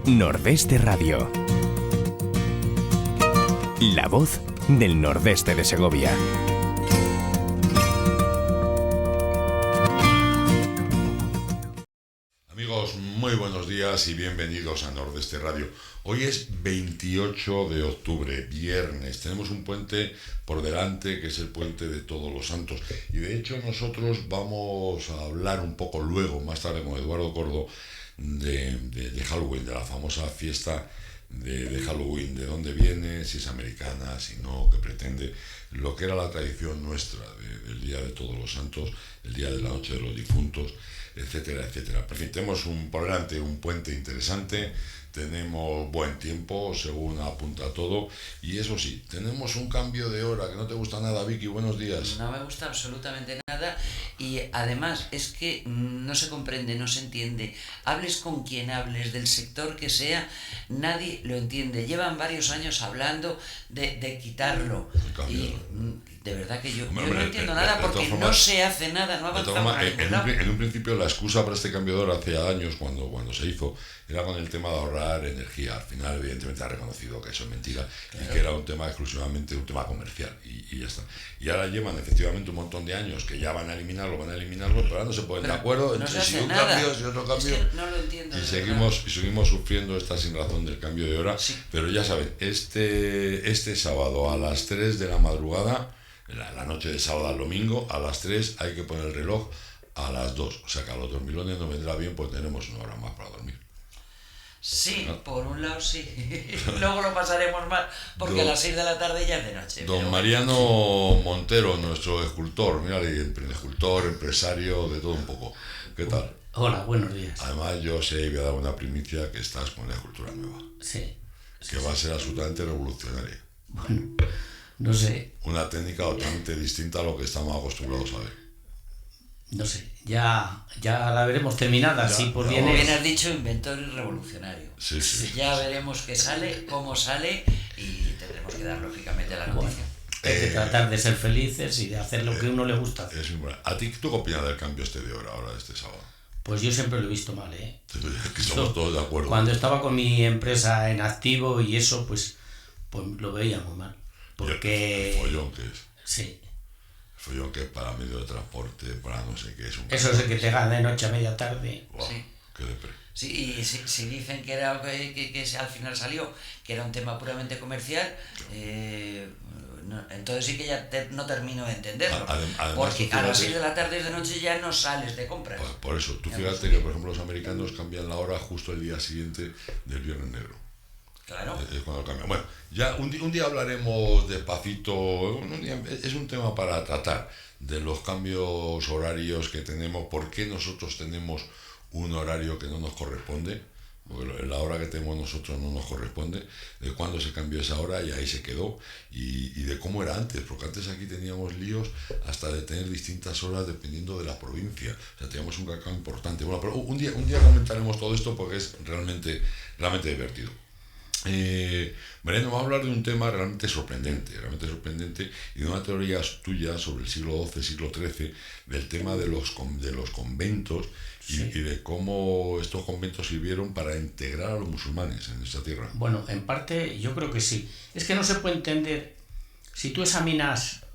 Nordeste Radio. La voz del nordeste de Segovia. Amigos, muy buenos días y bienvenidos a Nordeste Radio. Hoy es 28 de octubre, viernes. Tenemos un puente por delante que es el puente de Todos los Santos. Y de hecho nosotros vamos a hablar un poco luego, más tarde, con Eduardo Cordo, de Halloween, de la famosa fiesta de Halloween, de dónde viene, si es americana, si no, qué pretende, lo que era la tradición nuestra del Día de Todos los Santos, el Día de la Noche de los Difuntos, etcétera, etcétera. Por fin, tenemos por delante un puente interesante, tenemos buen tiempo, según apunta todo, y eso sí, tenemos un cambio de hora que no te gusta nada, Vicky. Buenos días. No me gusta absolutamente nada, y además es que no se comprende, no se entiende. Hables con quien hables, del sector que sea, nadie lo entiende. Llevan varios años hablando de quitarlo, y de verdad que yo no entiendo nada, porque no se hace nada, no avanzamos a ningún lado. En un principio la excusa para este cambio de hora hace años, cuando se hizo, era con el tema de ahorrar energía. Al final, evidentemente, ha reconocido que eso es mentira, claro, y que era un tema exclusivamente un tema comercial, y ya está. Y ahora llevan efectivamente un montón de años que ya van a eliminarlo, pero ahora no se ponen de acuerdo entre si un cambio, si otro cambio. Es que no lo entiendo. Y seguimos sufriendo esta sin razón del cambio de hora. Sí. Pero ya saben, este sábado a las 3 de la madrugada, la noche de sábado al domingo, a las 3 hay que poner el reloj a las 2. O sea que a los dormilones nos vendrá bien, pues tenemos una hora más para dormir. Sí, ¿no? Por un lado sí. Luego lo pasaremos mal, porque a las 6 de la tarde ya es de noche. Don Mariano Montero, nuestro escultor, mira, escultor, empresario, de todo un poco. ¿Qué tal? Hola, buenos días. Además, yo sé y voy a dar una primicia, que estás con la escultura nueva. Sí. Que va a ser absolutamente revolucionaria. Bueno, no sé. Una técnica totalmente distinta a lo que estamos acostumbrados a ver. No sé, ya la veremos terminada, así por bien. Como bien has dicho, inventor y revolucionario. Sí. Ya veremos qué sale, cómo sale, y tendremos que dar lógicamente la noticia. Hay que tratar de ser felices y de hacer lo que a uno le gusta hacer. ¿A ti tú qué opinas del cambio de hora ahora de este sábado? Pues yo siempre lo he visto mal, ¿eh? Que estamos todos de acuerdo. Cuando estaba con mi empresa en activo y eso, pues lo veía muy mal. Porque... El follón que es. Sí. Follón que es para medio de transporte, para no sé qué es. Eso es el que te gana de noche a media tarde. Wow, sí. Qué depre. Sí, y si dicen que era que al final salió que era un tema puramente comercial, entonces sí que ya no termino de entenderlo. Además, porque a las 6 de la tarde de noche ya no sales de compras. Por eso, tú fíjate que, por ejemplo, los americanos cambian la hora justo el día siguiente del Viernes Negro. Claro. Es cuando cambian. Bueno, ya un día hablaremos despacito, es un tema para tratar de los cambios horarios que tenemos, por qué nosotros tenemos un horario que no nos corresponde, porque la hora que tenemos nosotros no nos corresponde, de cuándo se cambió esa hora y ahí se quedó, y de cómo era antes, porque antes aquí teníamos líos hasta de tener distintas horas dependiendo de la provincia, o sea, teníamos un cacao importante. Bueno, pero un día comentaremos todo esto porque es realmente divertido. Mariano, vamos a hablar de un tema realmente sorprendente y de una teoría tuya sobre el siglo XII, siglo XIII, del tema de los conventos, sí, y de cómo estos conventos sirvieron para integrar a los musulmanes en esta tierra. Bueno, en parte yo creo que sí. Es que no se puede entender, si tú examinas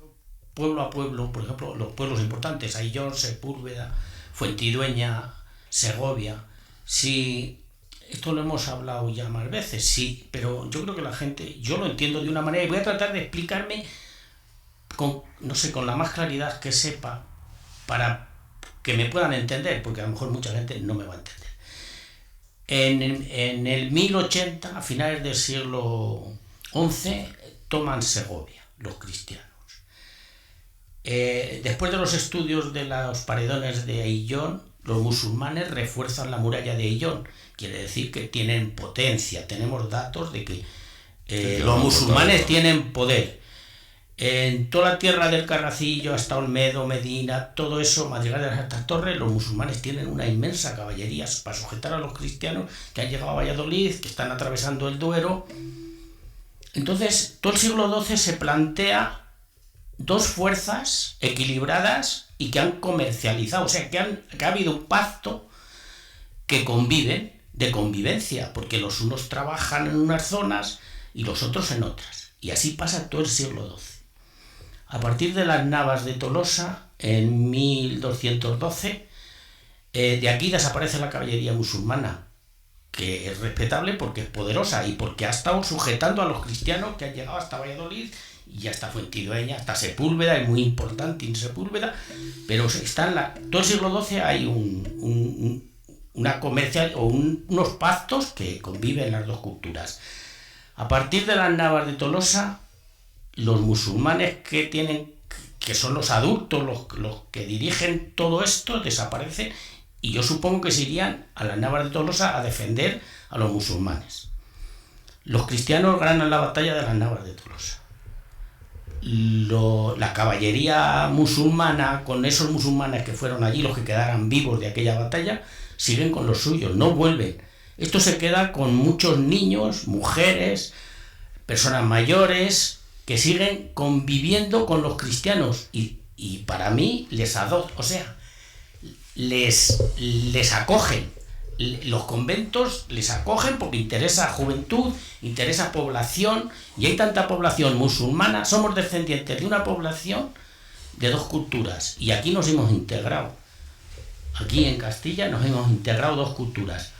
pueblo a pueblo, por ejemplo, los pueblos importantes, Aillón, Sepúlveda, Fuentidueña, Segovia, si... Esto lo hemos hablado ya más veces, sí, pero yo creo que la gente, yo lo entiendo de una manera y voy a tratar de explicarme con la más claridad que sepa para que me puedan entender, porque a lo mejor mucha gente no me va a entender. En el 1080, a finales del siglo XI, toman Segovia, los cristianos. Después de los estudios de los paredones de Aillón, los musulmanes refuerzan la muralla de Aillón. Quiere decir que tienen potencia, tenemos datos de que los musulmanes tienen poder. En toda la tierra del Carracillo, hasta Olmedo, Medina, todo eso, Madrigal de las Altas Torres, los musulmanes tienen una inmensa caballería para sujetar a los cristianos que han llegado a Valladolid, que están atravesando el Duero. Entonces, todo el siglo XII se plantea dos fuerzas equilibradas y que han comercializado, o sea, que ha habido un pacto, que conviven. de convivencia, porque los unos trabajan en unas zonas y los otros en otras. Y así pasa todo el siglo XII. A partir de las Navas de Tolosa, en 1212, de aquí desaparece la caballería musulmana, que es respetable porque es poderosa y porque ha estado sujetando a los cristianos que han llegado hasta Valladolid y hasta Fuentidueña, hasta Sepúlveda, es muy importante en Sepúlveda, pero todo el siglo XII hay una comercial o unos pactos que conviven las dos culturas. A partir de las Navas de Tolosa, los musulmanes que son los adultos, los que dirigen todo esto, desaparecen y yo supongo que se irían a las Navas de Tolosa a defender a los musulmanes. Los cristianos ganan la batalla de las Navas de Tolosa. La caballería musulmana, con esos musulmanes que fueron allí, los que quedaran vivos de aquella batalla, siguen con los suyos, no vuelven. Esto se queda con muchos niños, mujeres, personas mayores, que siguen conviviendo con los cristianos y para mí les acogen. Los conventos les acogen porque interesa juventud, interesa población, y hay tanta población musulmana, somos descendientes de una población de dos culturas, y aquí nos hemos integrado. Aquí en Castilla nos hemos integrado dos culturas.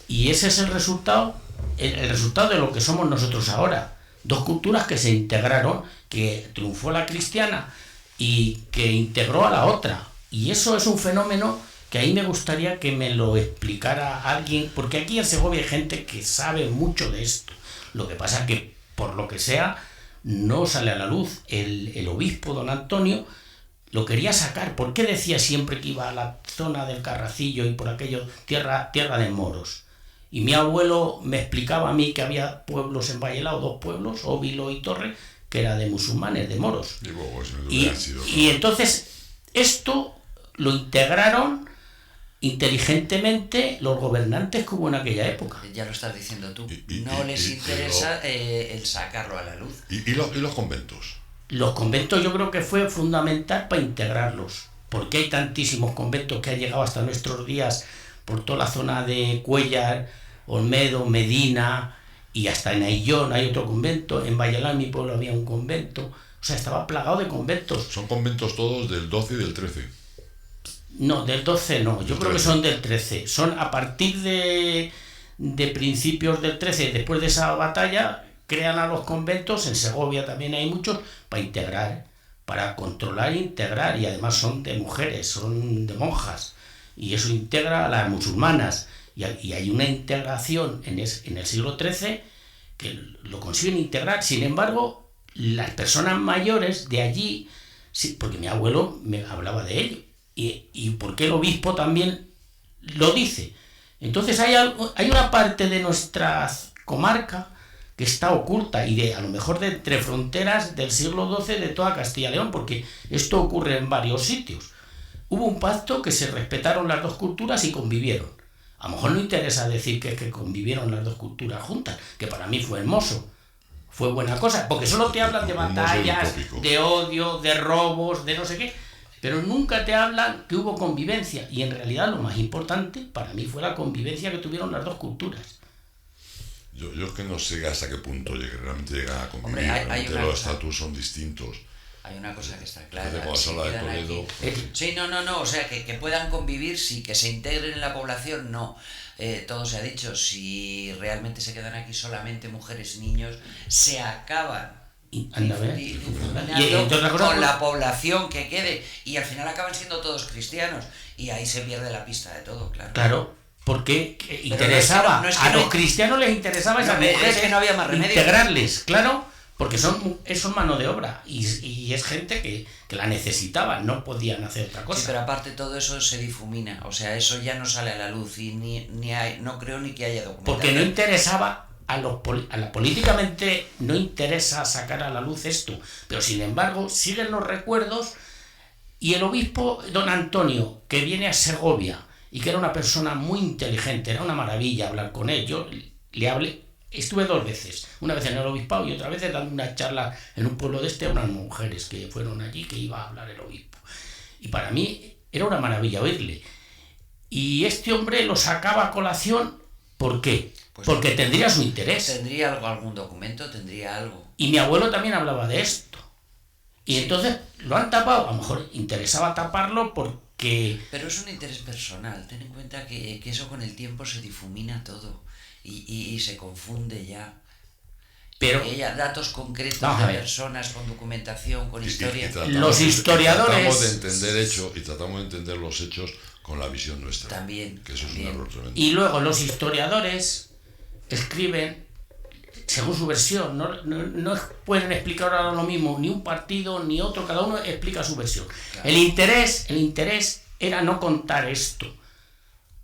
Y ese es el resultado de lo que somos nosotros ahora. Dos culturas que se integraron, que triunfó la cristiana y que integró a la otra. Y eso es un fenómeno que ahí me gustaría que me lo explicara alguien, porque aquí en Segovia hay gente que sabe mucho de esto. Lo que pasa es que, por lo que sea, no sale a la luz. El obispo don Antonio lo quería sacar. ¿Por qué decía siempre que iba a la zona del Carracillo y por aquello tierra de moros? Y mi abuelo me explicaba a mí que había pueblos en Vallelao, dos pueblos, Óbilo y Torre, que era de musulmanes, de moros. Y entonces esto lo integraron inteligentemente los gobernantes que hubo en aquella época. Ya lo estás diciendo tú. No les interesa el sacarlo a la luz. ¿Y los conventos? Los conventos yo creo que fue fundamental para integrarlos, porque hay tantísimos conventos que han llegado hasta nuestros días por toda la zona de Cuéllar, Olmedo, Medina y hasta en Aillón hay otro convento, en Vallelau, en mi pueblo, había un convento, o sea, estaba plagado de conventos. ¿Son conventos todos del 12 y del 13? No, del 12 no, yo creo que son del 13, son a partir de principios del 13, después de esa batalla, crean a los conventos, en Segovia también hay muchos, para integrar, para controlar e integrar, y además son de mujeres, son de monjas, y eso integra a las musulmanas, y hay una integración en el siglo XIII que lo consiguen integrar. Sin embargo, las personas mayores de allí, sí, porque mi abuelo me hablaba de ello, y porque el obispo también lo dice. Entonces hay una parte de nuestra comarca que está oculta, y a lo mejor de entre fronteras del siglo XII de toda Castilla y León, porque esto ocurre en varios sitios. Hubo un pacto que se respetaron las dos culturas y convivieron. A lo mejor no interesa decir que convivieron las dos culturas juntas, que para mí fue hermoso, fue buena cosa, porque solo te hablan de batallas, de odio, de robos, de no sé qué, pero nunca te hablan que hubo convivencia, y en realidad lo más importante para mí fue la convivencia que tuvieron las dos culturas. Yo es que no sé hasta qué punto realmente llegan a convivir. Hombre, hay los estatus son distintos. Hay una cosa que está clara. Sí, no, o sea, que puedan convivir, sí, que se integren en la población, no. Todo se ha dicho, si realmente se quedan aquí solamente mujeres y niños, se acaban con la población que quede, y al final acaban siendo todos cristianos, y ahí se pierde la pista de todo, claro. Claro, porque interesaba, a los cristianos les interesaba esas mujeres, que no había más remedio. Integrarles, claro. Porque son mano de obra y es gente que la necesitaba, no podían hacer otra cosa. Sí, pero aparte todo eso se difumina, o sea, eso ya no sale a la luz y no creo ni que haya documentación. Porque no interesaba, políticamente no interesa sacar a la luz esto, pero sin embargo siguen los recuerdos, y el obispo don Antonio, que viene a Segovia y que era una persona muy inteligente, era una maravilla hablar con él, yo le hablé. Estuve 2 veces, una vez en el obispado y otra vez dando una charla en un pueblo de a unas mujeres que fueron allí, que iba a hablar el obispo. Y para mí era una maravilla oírle. Y este hombre lo sacaba a colación ¿Por qué? Pues porque tendría su interés. Tendría algún documento, tendría algo. Y mi abuelo también hablaba de esto. Y entonces lo han tapado. A lo mejor interesaba taparlo porque... Pero es un interés personal. Ten en cuenta que eso con el tiempo se difumina todo y se confunde ya. Pero datos concretos vamos a de ver. personas con documentación, con historia. Los historiadores... Tratamos de entender hechos y tratamos de entender los hechos con la visión nuestra. También. Que eso también. es un error tremendo. Y luego los historiadores escriben según su versión, no pueden explicar ahora lo mismo ni un partido ni otro, cada uno explica su versión. Claro. El interés era no contar esto,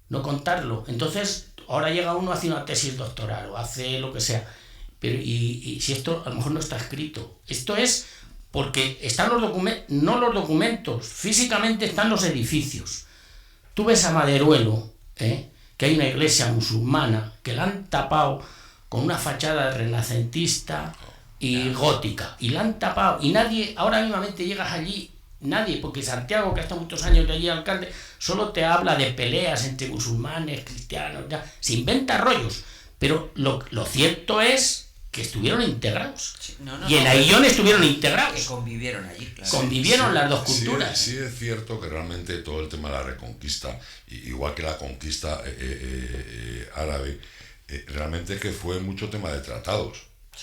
no contarlo. Entonces ahora llega uno, hace una tesis doctoral o hace lo que sea, pero y si esto a lo mejor no está escrito, esto es porque están los documentos, no los documentos, físicamente están los edificios. Tú ves a Maderuelo, que hay una iglesia musulmana que la han tapado con una fachada renacentista y gótica, y la han tapado, y nadie, ahora mismamente llegas allí, nadie, porque Santiago, que ha estado muchos años de allí alcalde, solo te habla de peleas entre musulmanes, cristianos, ya, se inventa rollos, pero lo cierto es que estuvieron integrados, sí, y en Aillón estuvieron integrados, que convivieron allí, claro. Convivieron las dos culturas. Sí, es cierto que realmente todo el tema de la reconquista, igual que la conquista árabe, realmente que fue mucho tema de tratados.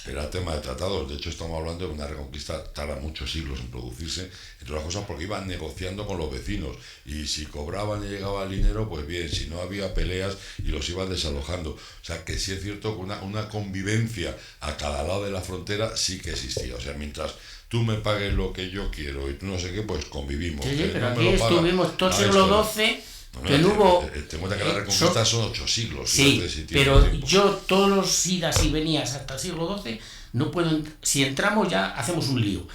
Era tema de tratados. De hecho, estamos hablando de una reconquista tarda muchos siglos en producirse, entre otras cosas porque iban negociando con los vecinos, y si cobraban y llegaba el dinero, pues bien, si no había peleas y los iban desalojando. O sea, que sí es cierto que una convivencia a cada lado de la frontera sí que existía. O sea, mientras tú me pagues lo que yo quiero y tú no sé qué, pues convivimos. Sí, pero aquí estuvimos todo el siglo XII... que no hubo... Te cuenta que la reconquista son 8 siglos. Sí, pero yo todos los idas y venidas hasta el siglo XII no puedo... Si entramos ya hacemos un lío.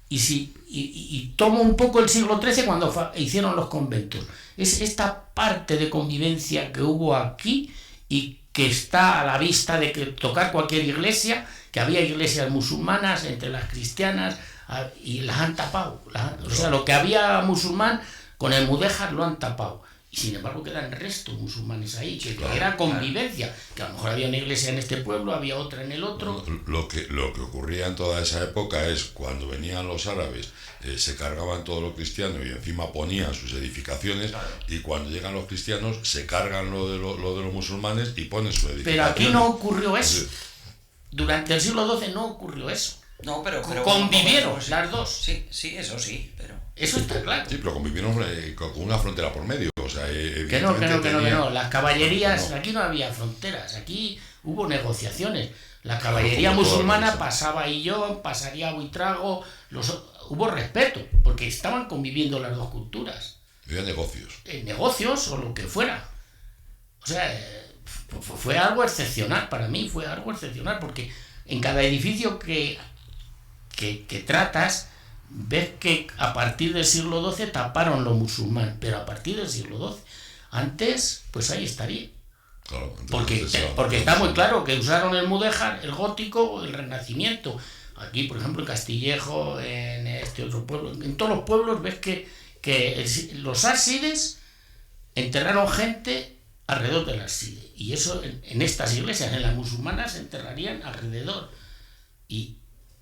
Y tomo un poco el siglo XIII cuando hicieron los conventos. Es esta parte de convivencia que hubo aquí y que está a la vista de que tocar cualquier iglesia, que había iglesias musulmanas entre las cristianas y las han tapado. O sea, lo que había musulmán con el mudéjar lo han tapado. Y sin embargo quedan restos musulmanes ahí, que claro, era convivencia, claro. Que a lo mejor había una iglesia en este pueblo, había otra en el otro. Lo que ocurría en toda esa época es cuando venían los árabes, se cargaban todo lo cristiano y encima ponían sus edificaciones, claro. Y cuando llegan los cristianos se cargan lo de los musulmanes y ponen sus edificaciones. Pero aquí no ocurrió eso. Durante el siglo XII no ocurrió eso. No, pero convivieron las dos. Sí, eso sí, pero... Eso está claro. Sí, pero convivieron con una frontera por medio. O sea, que no. Las caballerías, aquí no había fronteras, aquí hubo negociaciones. La caballería musulmana pasaba a Aillón, pasaría a Buitrago, hubo respeto, porque estaban conviviendo las dos culturas. Había negocios. Negocios o lo que fuera. O sea, fue algo excepcional, para mí fue algo excepcional, porque en cada edificio que tratas, ves que a partir del siglo XII taparon lo musulmán, pero a partir del siglo XII, antes, pues ahí estaría. Claro, porque está muy claro que usaron el mudéjar, el gótico, el renacimiento. Aquí, por ejemplo, en Castillejo, en este otro pueblo, en todos los pueblos ves que los ábsides enterraron gente alrededor del ábside. Y eso en estas iglesias, en las musulmanas, se enterrarían alrededor.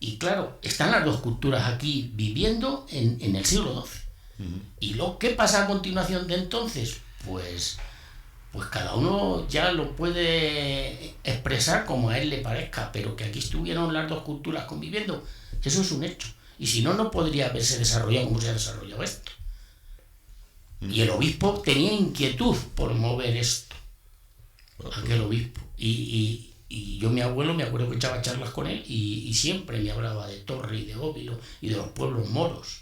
Y claro, están las dos culturas aquí viviendo en el siglo XII. Uh-huh. ¿Y qué pasa a continuación de entonces? Pues cada uno ya lo puede expresar como a él le parezca, pero que aquí estuvieron las dos culturas conviviendo, eso es un hecho. Y si no, no podría haberse desarrollado como se ha desarrollado esto. Uh-huh. Y el obispo tenía inquietud por mover esto, aquel obispo. Y yo, mi abuelo, me acuerdo que echaba charlas con él y siempre me hablaba de Torre y de Óbilo y de los pueblos moros.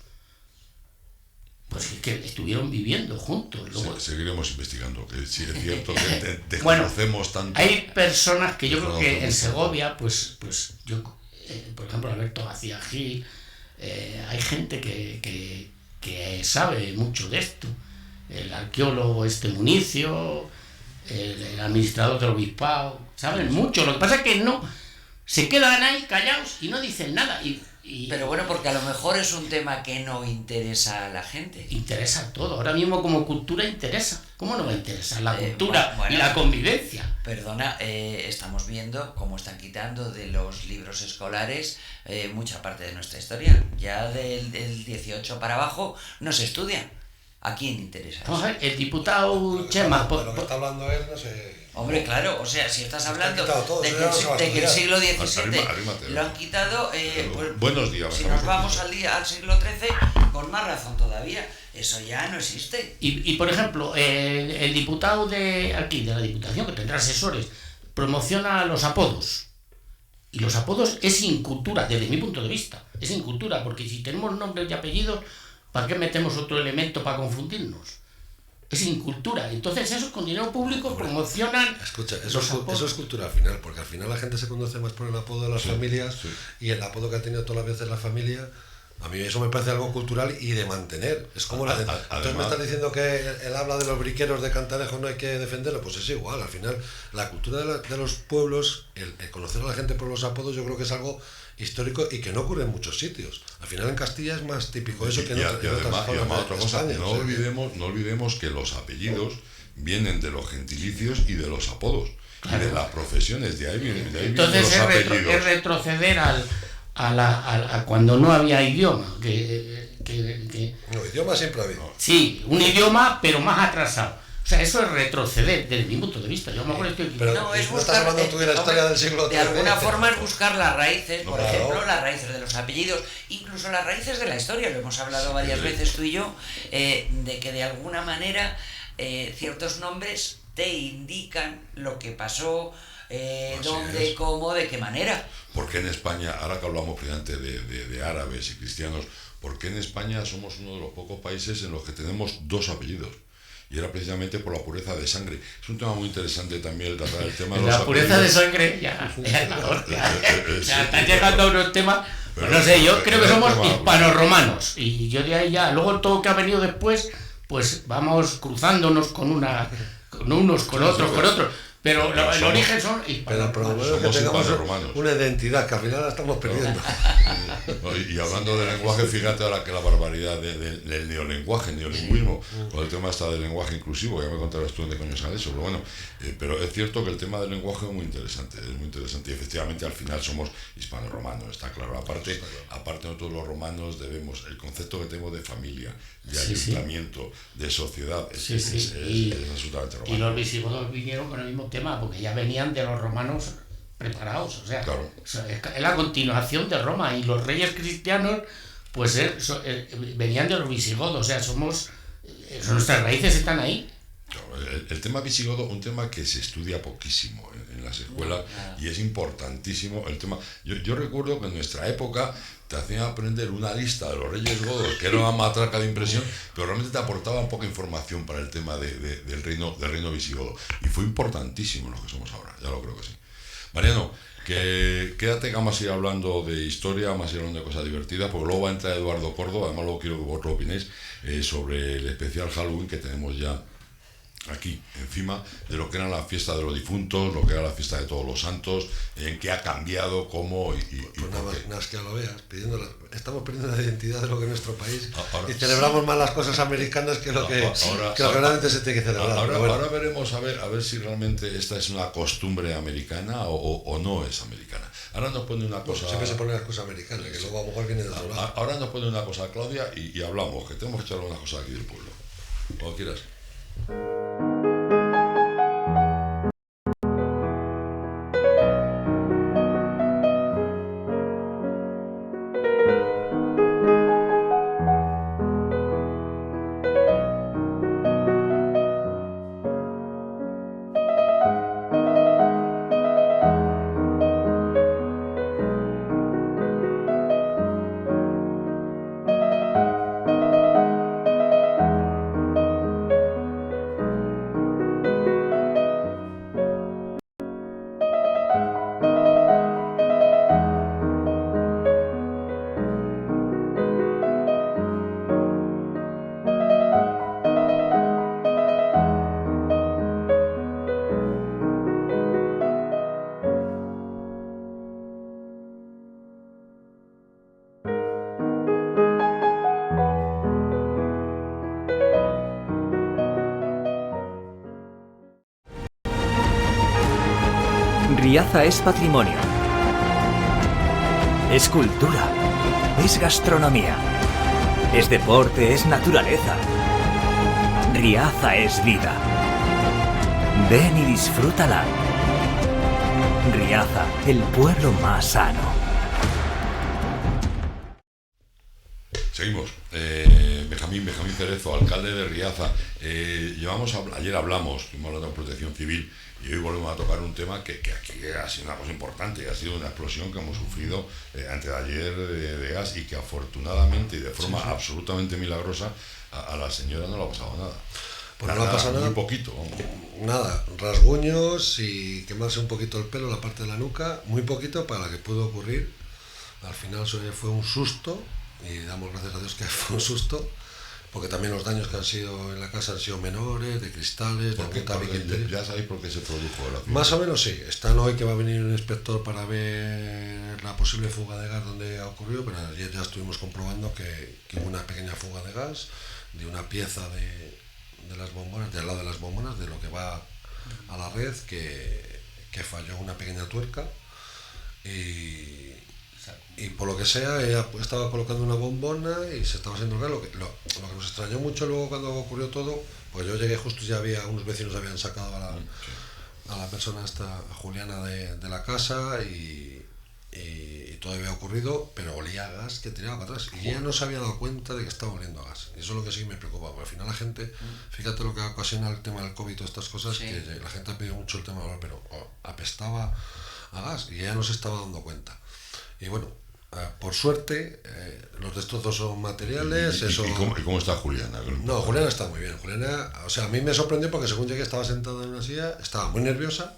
Pues es que estuvieron viviendo juntos. Luego... Seguiremos investigando, que sí es cierto que desconocemos tanto. Hay personas que yo creo que en Segovia, pues yo, por ejemplo, Alberto García Gil, hay gente que sabe mucho de esto. El arqueólogo Municio, el administrador del obispado, saben mucho. Lo que pasa es que no se quedan ahí callados y no dicen nada. Y Pero bueno, porque a lo mejor es un tema que no interesa a la gente. Interesa todo. Ahora mismo como cultura interesa. ¿Cómo no va a interesar la cultura bueno, y la convivencia? Perdona, estamos viendo cómo están quitando de los libros escolares mucha parte de nuestra historia. Ya del 18 para abajo no se estudia. ¿A quién interesa eso? Vamos a ver, el diputado Chema... De lo que está hablando él, no sé... Hombre, claro, o sea, si estás hablando todo, de que el siglo XVII lo han quitado, pues, buenos días. si nos vamos al siglo XIII, con más razón todavía, eso ya no existe. Y por ejemplo, el diputado de aquí, de la Diputación, que tendrá asesores, promociona los apodos. Y los apodos es incultura, desde mi punto de vista. Es incultura, porque si tenemos nombres y apellidos, ¿para qué metemos otro elemento para confundirnos? Es incultura. Entonces esos con dinero público promocionan... Escucha, eso es cultura al final, porque al final la gente se conoce más por el apodo de las familias y el apodo que ha tenido todas las veces la familia. A mí eso me parece algo cultural y de mantener. Es como entonces me estás diciendo que él habla de los briqueros de Cantarejo, no hay que defenderlo, pues es igual. Al final la cultura de los pueblos, el conocer a la gente por los apodos, yo creo que es algo histórico y que no ocurre en muchos sitios. Al final en Castilla es más típico eso que en otras zonas de España. No olvidemos que los apellidos vienen de los gentilicios y de los apodos. Claro. Y de las profesiones, de ahí vienen entonces los apellidos. Es retroceder a cuando no había idioma. No, idioma siempre ha habido. Sí, un idioma, pero más atrasado. O sea, eso es retroceder desde mi punto de vista. Yo me acuerdo estoy pero no es buscar, estás hablando tú de la historia del siglo XIII. De alguna forma es buscar las raíces, por claro. ejemplo, las raíces de los apellidos, incluso las raíces de la historia. Lo hemos hablado varias veces tú y yo, de que de alguna manera ciertos nombres te indican lo que pasó, dónde, cómo, de qué manera. ¿Por qué en España, ahora que hablamos precisamente de árabes y cristianos, por qué en España somos uno de los pocos países en los que tenemos dos apellidos? Y era precisamente por la pureza de sangre. Es un tema muy interesante también el tratar el tema de los la pureza apellidos. de sangre, ya o sea, están llegando a unos temas, pues no sé, yo creo que somos hispano-romanos, y yo de ahí ya, luego todo que ha venido después, pues vamos cruzándonos con unos, con otros, pero el origen son hispanos. Pero es que tengamos una identidad que al final la estamos perdiendo. Y hablando de lenguaje, fíjate ahora que la barbaridad del neolenguaje, neolingüismo, con el tema está del lenguaje inclusivo, ya me contarás tú de coño sale eso, pero bueno, pero es cierto que el tema del lenguaje es muy interesante y efectivamente al final somos hispano-romanos, está claro. Aparte nosotros los romanos debemos, el concepto que tenemos de familia, de ayuntamiento, de sociedad, es absolutamente romano. Y los visigodos vinieron con el mismo tema, porque ya venían de los romanos preparados, o sea, claro. Es la continuación de Roma, y los reyes cristianos pues venían de los visigodos, o sea, nuestras raíces están ahí. El tema visigodo, un tema que se estudia poquísimo en las escuelas, y es importantísimo el tema. Yo recuerdo que en nuestra época te hacían aprender una lista de los reyes godos, que era una matraca de impresión, pero realmente te aportaban poca información para el tema del reino visigodo. Y fue importantísimo lo que somos ahora, ya lo creo que sí. Mariano, quédate que vamos a ir hablando de historia, vamos a ir hablando de cosas divertidas, porque luego va a entrar Eduardo Córdoba, además luego quiero que vosotros opinéis sobre el especial Halloween que tenemos ya aquí encima, de lo que era la fiesta de los difuntos, lo que era la fiesta de todos los santos, en qué ha cambiado, cómo pues nada más que ya lo veas, estamos perdiendo la identidad de lo que es nuestro país y celebramos más las cosas americanas que lo que realmente se tiene que celebrar. Ahora veremos a ver si realmente esta es una costumbre americana o no es americana. Ahora nos pone una cosa... Siempre se pone las cosas americanas, que luego a lo mejor viene de otro lado. Ahora nos pone una cosa Claudia y hablamos, que tenemos que echarle unas cosas aquí del pueblo. Cuando quieras. Riaza es patrimonio. Es cultura. Es gastronomía. Es deporte, es naturaleza. Riaza es vida. Ven y disfrútala. Riaza, el pueblo más sano. Seguimos. Benjamín Cerezo, alcalde de Riaza. Ayer hablamos, estuvimos hablando de protección civil y hoy volvemos a tocar un tema que aquí ha sido una cosa importante, ha sido una explosión que hemos sufrido antes de ayer de gas y que afortunadamente y de forma absolutamente milagrosa a la señora no le ha pasado nada. Pues no le ha pasado nada. Muy poquito. Nada, rasguños y quemarse un poquito el pelo, la parte de la nuca, muy poquito para lo que pudo ocurrir. Al final fue un susto y damos gracias a Dios que fue un susto, porque también los daños que han sido en la casa han sido menores, de cristales, de algún tabique. ¿Ya sabéis por qué se produjo el accidente? Más o menos sí. Están hoy que va a venir un inspector para ver la posible fuga de gas donde ha ocurrido, pero ayer ya estuvimos comprobando que hubo una pequeña fuga de gas de una pieza de las bombonas, de al lado de las bombonas, de lo que va a la red, que falló una pequeña tuerca y por lo que sea ella estaba colocando una bombona y se estaba haciendo lo que nos extrañó mucho luego cuando ocurrió todo, pues yo llegué justo y ya había unos vecinos habían sacado a la persona esta, a Juliana de la casa y todo había ocurrido, pero olía a gas que tiraba para atrás y ella no se había dado cuenta de que estaba oliendo a gas, y eso es lo que sí me preocupa, porque al final la gente, fíjate lo que ocasiona el tema del COVID y todas estas cosas, que la gente ha pedido mucho el tema, pero apestaba a gas y ella no se estaba dando cuenta. Y bueno, por suerte, los destrozos son materiales. ¿Y cómo está Juliana? No, Juliana está muy bien. Juliana, o sea, a mí me sorprendió porque según llegué estaba sentada en una silla, estaba muy nerviosa,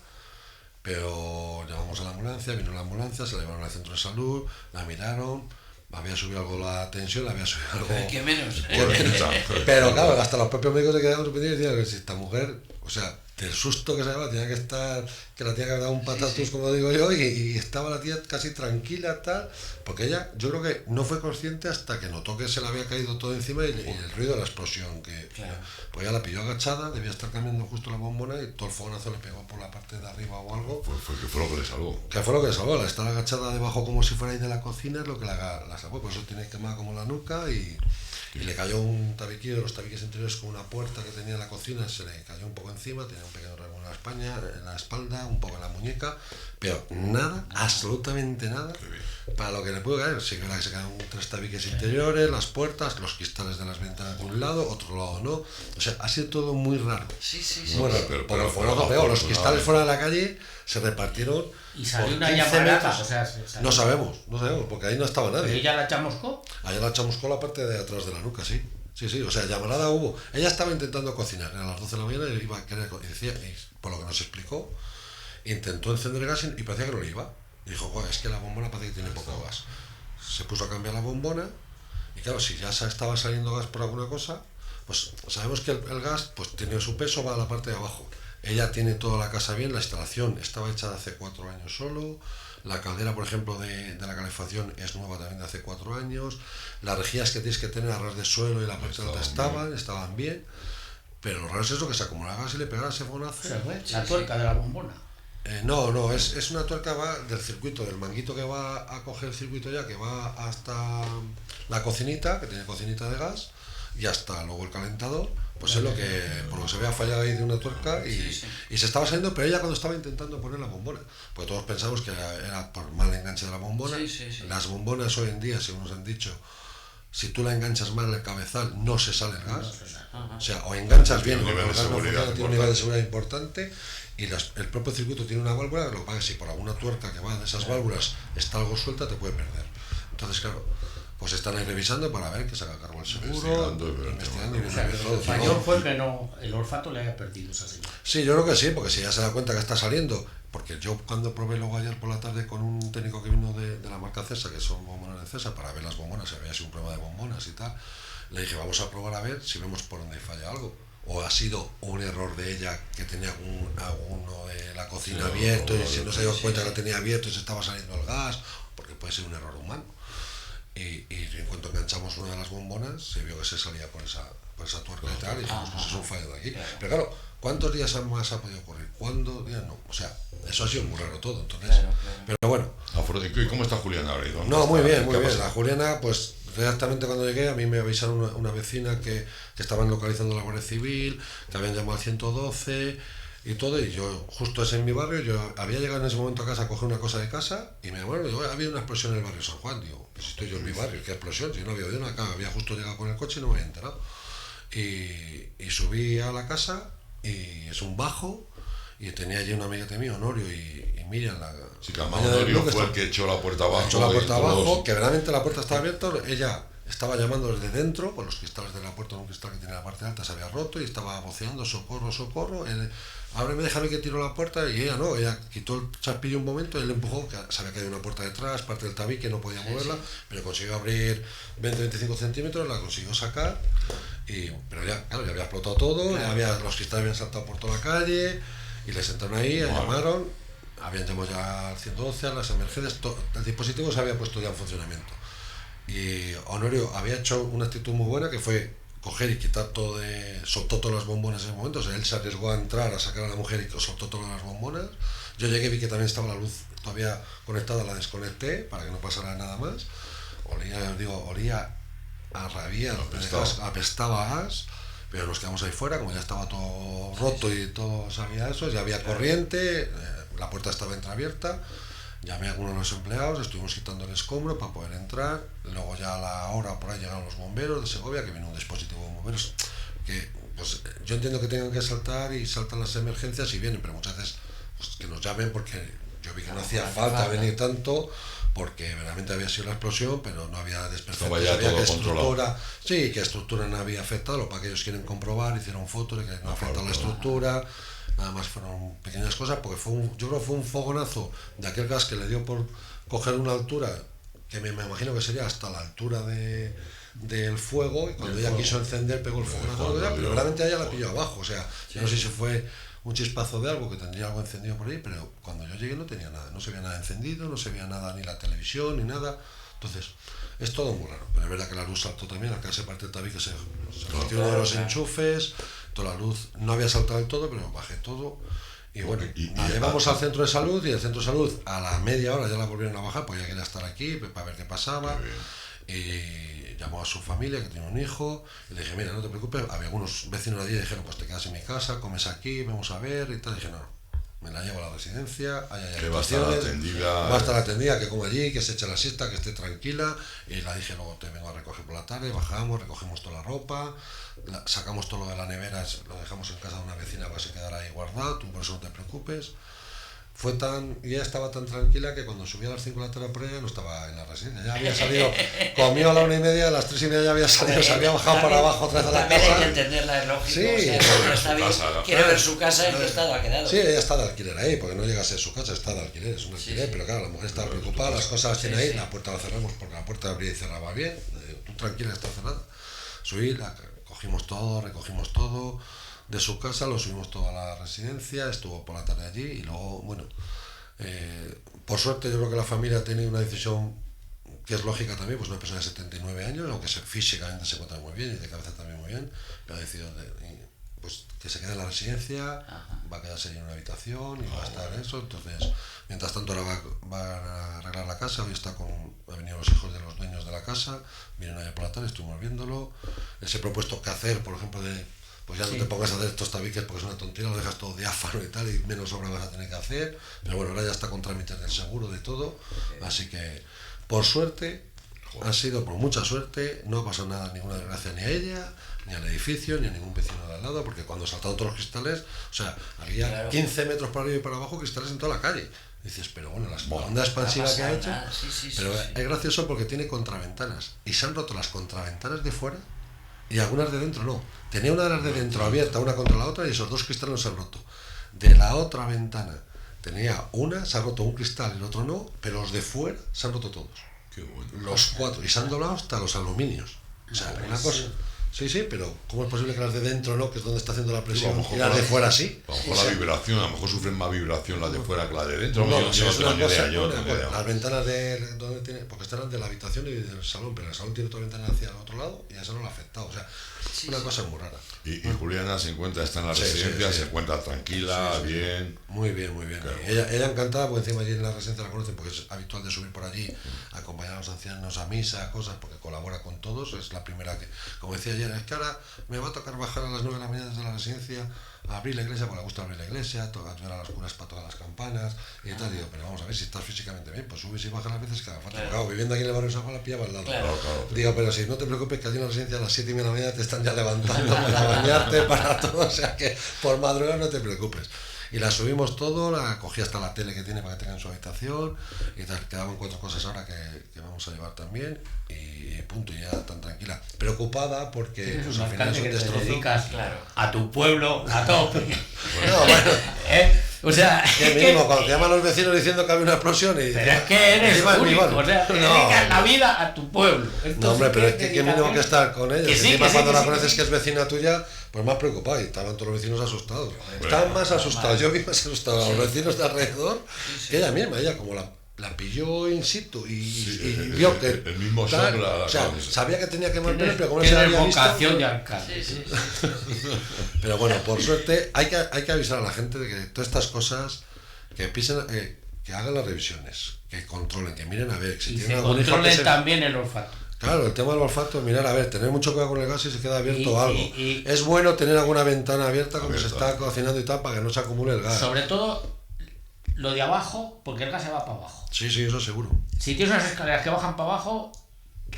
pero llamamos a la ambulancia, vino la ambulancia, se la llevaron al centro de salud, la miraron, había subido algo la tensión, había subido algo... ¿Qué menos? Pero claro, hasta los propios médicos se quedaron sorprendidos y decían que si esta mujer, o sea, del susto que se daba, tenía que estar, que la tenía que haber dado un patatus, como digo yo, y estaba la tía casi tranquila, tal, porque ella, yo creo que no fue consciente hasta que notó que se le había caído todo encima y el ruido de la explosión, pues ella la pilló agachada, debía estar cambiando justo la bombona y todo el fogonazo le pegó por la parte de arriba o algo. Pues que fue lo que le salvó. Que fue lo que le salvó, la estar agachada debajo como si fuera ahí de la cocina es lo que la salvó, por eso tiene quemada como la nuca y le cayó un tabiquillo de los tabiques interiores con una puerta que tenía en la cocina, se le cayó un poco encima, tenía un pequeño rasguño en la espalda, un poco en la muñeca, pero nada, absolutamente nada, para lo que le pudo caer. Sí que se cayeron 3 tabiques interiores, las puertas, los cristales de las ventanas de un lado, otro lado no, o sea, ha sido todo muy raro. Sí. Bueno, pero el fogonazo peor, los cristales fuera de la calle se repartieron. Y salió una llamarada, o sea, no sabemos, porque ahí no estaba nadie. ¿Pero ella la chamuscó? Allá la chamuscó la parte de atrás de la nuca, sí, o sea, llamarada hubo. Ella estaba intentando cocinar, a las 12 de la mañana iba a querer, y decía, por lo que nos explicó, intentó encender el gas y parecía que no le iba. Y dijo, es que la bombona parece que tiene poco gas. Se puso a cambiar la bombona, y claro, si ya estaba saliendo gas por alguna cosa, pues sabemos que el gas pues tiene su peso, va a la parte de abajo. Ella tiene toda la casa bien, la instalación estaba hecha de hace 4 años solo, la caldera, por ejemplo, de la calefacción es nueva también de hace 4 años, las rejillas que tienes que tener a ras de suelo y la parte alta estaban bien, pero lo raro es eso, que se acumulaba gas y le pegara ese fogonazo. La tuerca de la bombona. No, es una tuerca va del circuito, del manguito que va a coger el circuito ya, que va hasta la cocinita, que tiene cocinita de gas, y hasta luego el calentador. Pues es lo que, por lo que se había fallado ahí de una tuerca y se estaba saliendo, pero ella cuando estaba intentando poner la bombona, pues todos pensamos que era por mal enganche de la bombona. Las bombonas hoy en día, según nos han dicho, si tú la enganchas mal en el cabezal, no se sale el gas. O sea, o enganchas bien, tiene un nivel de seguridad importante, y el propio circuito tiene una válvula, lo que pasa es que si por alguna tuerca que va de esas válvulas está algo suelta, te puede perder. Entonces, claro, pues están ahí revisando para ver que se haga cargo el seguro, investigando y todo. El mayor fue que el olfato le haya perdido esa señora. Sí, yo creo que sí, porque si ya se da cuenta que está saliendo, porque yo cuando probé luego ayer por la tarde con un técnico que vino de la marca Cesa, que son bombonas de Cesa, para ver las bombonas, si había sido un problema de bombonas y tal, le dije, vamos a probar a ver si vemos por dónde falla algo. O ha sido un error de ella que tenía alguno de la cocina abierto y si no se dio cuenta que lo tenía abierto y se estaba saliendo el gas, porque puede ser un error humano. Y en cuanto enganchamos una de las bombonas, se vio que se salía por esa tuerca y tal, y dijimos, pues es un fallo de aquí. Pero claro, ¿cuántos días más ha podido ocurrir? ¿Cuántos días no? O sea, eso ha sido muy raro todo, entonces. Claro. Pero bueno. ¿Y cómo está Juliana ahora? No, muy bien, muy bien. La Juliana, pues exactamente cuando llegué, a mí me avisaron una vecina que estaban localizando la Guardia Civil, que habían llamado al 112 y todo, y yo justo es en mi barrio, yo había llegado en ese momento a casa a coger una cosa de casa y me bueno, digo, había una explosión en el barrio San Juan, digo, pues estoy yo en mi barrio, ¿qué explosión? Si no había oído nada, había justo llegado con el coche y no me había enterado. Y subí a la casa y es un bajo y tenía allí una amiga mía, Honorio y Miriam, la sí, que Honorio fue el que echó la puerta abajo. Echó la puerta abajo, que verdaderamente la puerta estaba abierta, ella estaba llamando desde dentro, pues los cristales de la puerta, un cristal que tiene la parte alta se había roto y estaba voceando, socorro, socorro, ábreme, déjame que tiro la puerta, y ella no, ella quitó el chapillo un momento, él le empujó, que sabía que había una puerta detrás, parte del tabique, no podía moverla, pero consiguió abrir 20-25 centímetros, la consiguió sacar, pero ya, claro, ya había explotado todo, los cristales habían saltado por toda la calle, y les entraron ahí, llamaron, habían llamado ya al 112, a las emergencias, el dispositivo se había puesto ya en funcionamiento. Y Honorio había hecho una actitud muy buena, que fue coger y quitar soltó todas las bombonas en ese momento, o sea, él se arriesgó a entrar, a sacar a la mujer y soltó todas las bombonas. Yo llegué, vi que también estaba la luz todavía conectada, la desconecté para que no pasara nada más. Olía a rabia, apestaba a gas, pero nos quedamos ahí fuera, como ya estaba todo roto y todo sabía eso, ya había corriente, la puerta estaba entreabierta. Llamé a algunos de los empleados, estuvimos quitando el escombro para poder entrar, luego ya a la hora por ahí llegaron los bomberos de Segovia, que vino un dispositivo de bomberos, que pues yo entiendo que tengan que saltar y saltan las emergencias y vienen, pero muchas veces pues, que nos llamen, porque yo vi que no hacía falta venir tanto, porque realmente había sido la explosión, pero no había desperfectos, había que estructura, sí, que estructura no había afectado, lo para que ellos quieren comprobar, hicieron fotos de que no afecta la estructura. Nada más fueron pequeñas cosas, porque yo creo que fue un fogonazo de aquel gas que le dio por coger una altura que me imagino que sería hasta la altura del fuego, y cuando ella quiso encender pegó el fogonazo, pero realmente ella la pilló abajo, o sea, yo no sé si fue un chispazo de algo, que tendría algo encendido por ahí, pero cuando yo llegué no tenía nada, no se veía nada encendido, no se veía nada, ni la televisión, ni nada, entonces es todo muy raro, pero es verdad que la luz saltó también, acá se parte el tabique, se partió uno de los enchufes, toda la luz no había saltado del todo, pero bajé todo y bueno, la llevamos al centro de salud, y el centro de salud a la media hora ya la volvieron a bajar, porque ya quería estar aquí para ver qué pasaba, y llamó a su familia, que tiene un hijo, y le dije, mira, no te preocupes, había algunos vecinos allí y dijeron, pues te quedas en mi casa, comes aquí, vamos a ver y tal, y dije, no, me la llevo a la residencia, hay va a estar atendida, que coma allí, que se eche la siesta, que esté tranquila, y la dije, luego te vengo a recoger por la tarde, bajamos, recogemos toda la ropa, sacamos todo lo de la nevera, lo dejamos en casa de una vecina para que se quedara ahí guardado, tú por eso no te preocupes. Y ella estaba tan tranquila que cuando subí a las 5 de la tarde por ella no estaba en la residencia, ya había salido, comió a la 1:30, a las 3:30 ya había salido, se había bajado para abajo otra vez a la casa. También hay que entenderla, es lógico, sí, o sea, está bien, quiere ver su casa, ¿en qué estado ha quedado? Sí, ella está de alquiler ahí, porque no llega a ser su casa, está de alquiler, es un alquiler, pero claro, la mujer estaba preocupada, las cosas las tiene ahí, la puerta la cerramos porque la puerta abría y cerraba bien, tú tranquila, está cerrada. Subí, recogimos todo de su casa, lo subimos todo a la residencia, estuvo por la tarde allí y luego, bueno, por suerte yo creo que la familia ha tenido una decisión que es lógica también, pues una persona de 79 años, aunque físicamente se encuentra muy bien y de cabeza también muy bien, pero ha decidido pues, que se quede en la residencia, va a quedarse en una habitación y va a estar eso, entonces, mientras tanto ahora va a arreglar la casa, hoy han venido los hijos de los dueños de la casa, vienen ayer por la tarde, estuvimos viéndolo, les he propuesto qué hacer, por ejemplo, pues ya no te pongas a hacer estos tabiques porque es una tontería, lo dejas todo diáfano y tal, y menos obra vas a tener que hacer, pero bueno, ahora ya está con trámites del seguro, de todo, así que, por suerte, ha sido por mucha suerte, no ha pasado nada, ninguna desgracia ni a ella, ni al edificio, ni a ningún vecino de al lado, porque cuando saltaron todos los cristales, o sea, había 15 metros para arriba y para abajo cristales en toda la calle. Dices, pero bueno, la onda expansiva que ha hecho, pero es gracioso porque tiene contraventanas, y se han roto las contraventanas de fuera, y algunas de dentro no. Tenía una de las de dentro abierta, una contra la otra, y esos dos cristales no se han roto. De la otra ventana tenía una, se ha roto un cristal y el otro no, pero los de fuera se han roto todos. Qué bueno. Los 4, y se han doblado hasta los aluminios. O sea, una cosa Sí, pero ¿cómo es posible que las de dentro no? Que es donde está haciendo la presión, Sí, y las de fuera sí. A lo mejor la vibración, a lo mejor sufren más vibración las de fuera que las de dentro. No, yo sí, no es tengo una ni cosa, idea, yo no una tengo cosa. idea. Las ventanas de donde tiene, porque están las de la habitación y del salón, pero el salón tiene otra ventana hacia el otro lado y a eso no le ha afectado. O sea, una cosa muy rara. Y Juliana se encuentra, está en la Sí, residencia, sí. se encuentra tranquila, bien. Muy bien. Claro. Ella encantada, porque encima allí en la residencia la conocen, porque es habitual de subir por allí, acompañar a los ancianos a misa, cosas, porque colabora con todos. Es la primera que, como decía ayer, es que ahora me va a tocar bajar a las 9 de la mañana desde la residencia a abrir la iglesia, porque le gusta abrir la iglesia, tocar a las curas para tocar las campanas y tal. Digo, pero vamos a ver, si estás físicamente bien, pues subes y bajas las veces que haga falta. Claro. Claro, viviendo aquí en el barrio de San Juan, la pillaba al lado. Claro. Digo, pero si no te preocupes, que allí en la residencia a las 7:30 de la mañana te están ya levantando para bañarte, para todo, o sea que por madrugada no te preocupes. Y la subimos todo, la cogí hasta la tele que tiene para que tenga en su habitación y tal. Quedaban 4 cosas ahora que vamos a llevar también y punto, y ya tan tranquila. Preocupada porque Eres pues, un al final es alcalde un que te destrozo. dedicas Claro. a tu pueblo a tope. No, bueno, O sea, que es mínimo, que, cuando te llaman los vecinos diciendo que había una explosión y... pero es que eres encima es mi único, barrio. o sea, te No, dedicas la vida a tu pueblo. No, hombre, pero es que qué mínimo que estar con ellos. Que sí, Encima que sí, cuando que la sí, conoces que que es vecina tuya, pues más preocupado. Y estaban todos los vecinos asustados. Estaban más asustados. Yo vi más asustados a los vecinos de alrededor que ella misma. Ella como la pilló in situ y vio que... el mismo tal, shock o sea, claro. sabía que tenía que mantener, pero como no se Tienes había visto... vocación de alcalde. Sí. Pero bueno, por suerte hay que avisar a la gente de que todas estas cosas que pisen, que hagan las revisiones, que controlen, que miren a ver si Y tienen se algún hijo que controlen se... también el olfato. Claro, el tema del olfato, mirar a ver, tener mucho cuidado con el gas si se queda abierto Y- algo. y- Es bueno tener alguna ventana abierta cuando se Abierta. está cocinando y tal para que no se acumule el gas. Sobre todo lo de abajo, porque el gas se va para abajo. Sí, eso seguro. Si tienes unas escaleras que bajan para abajo,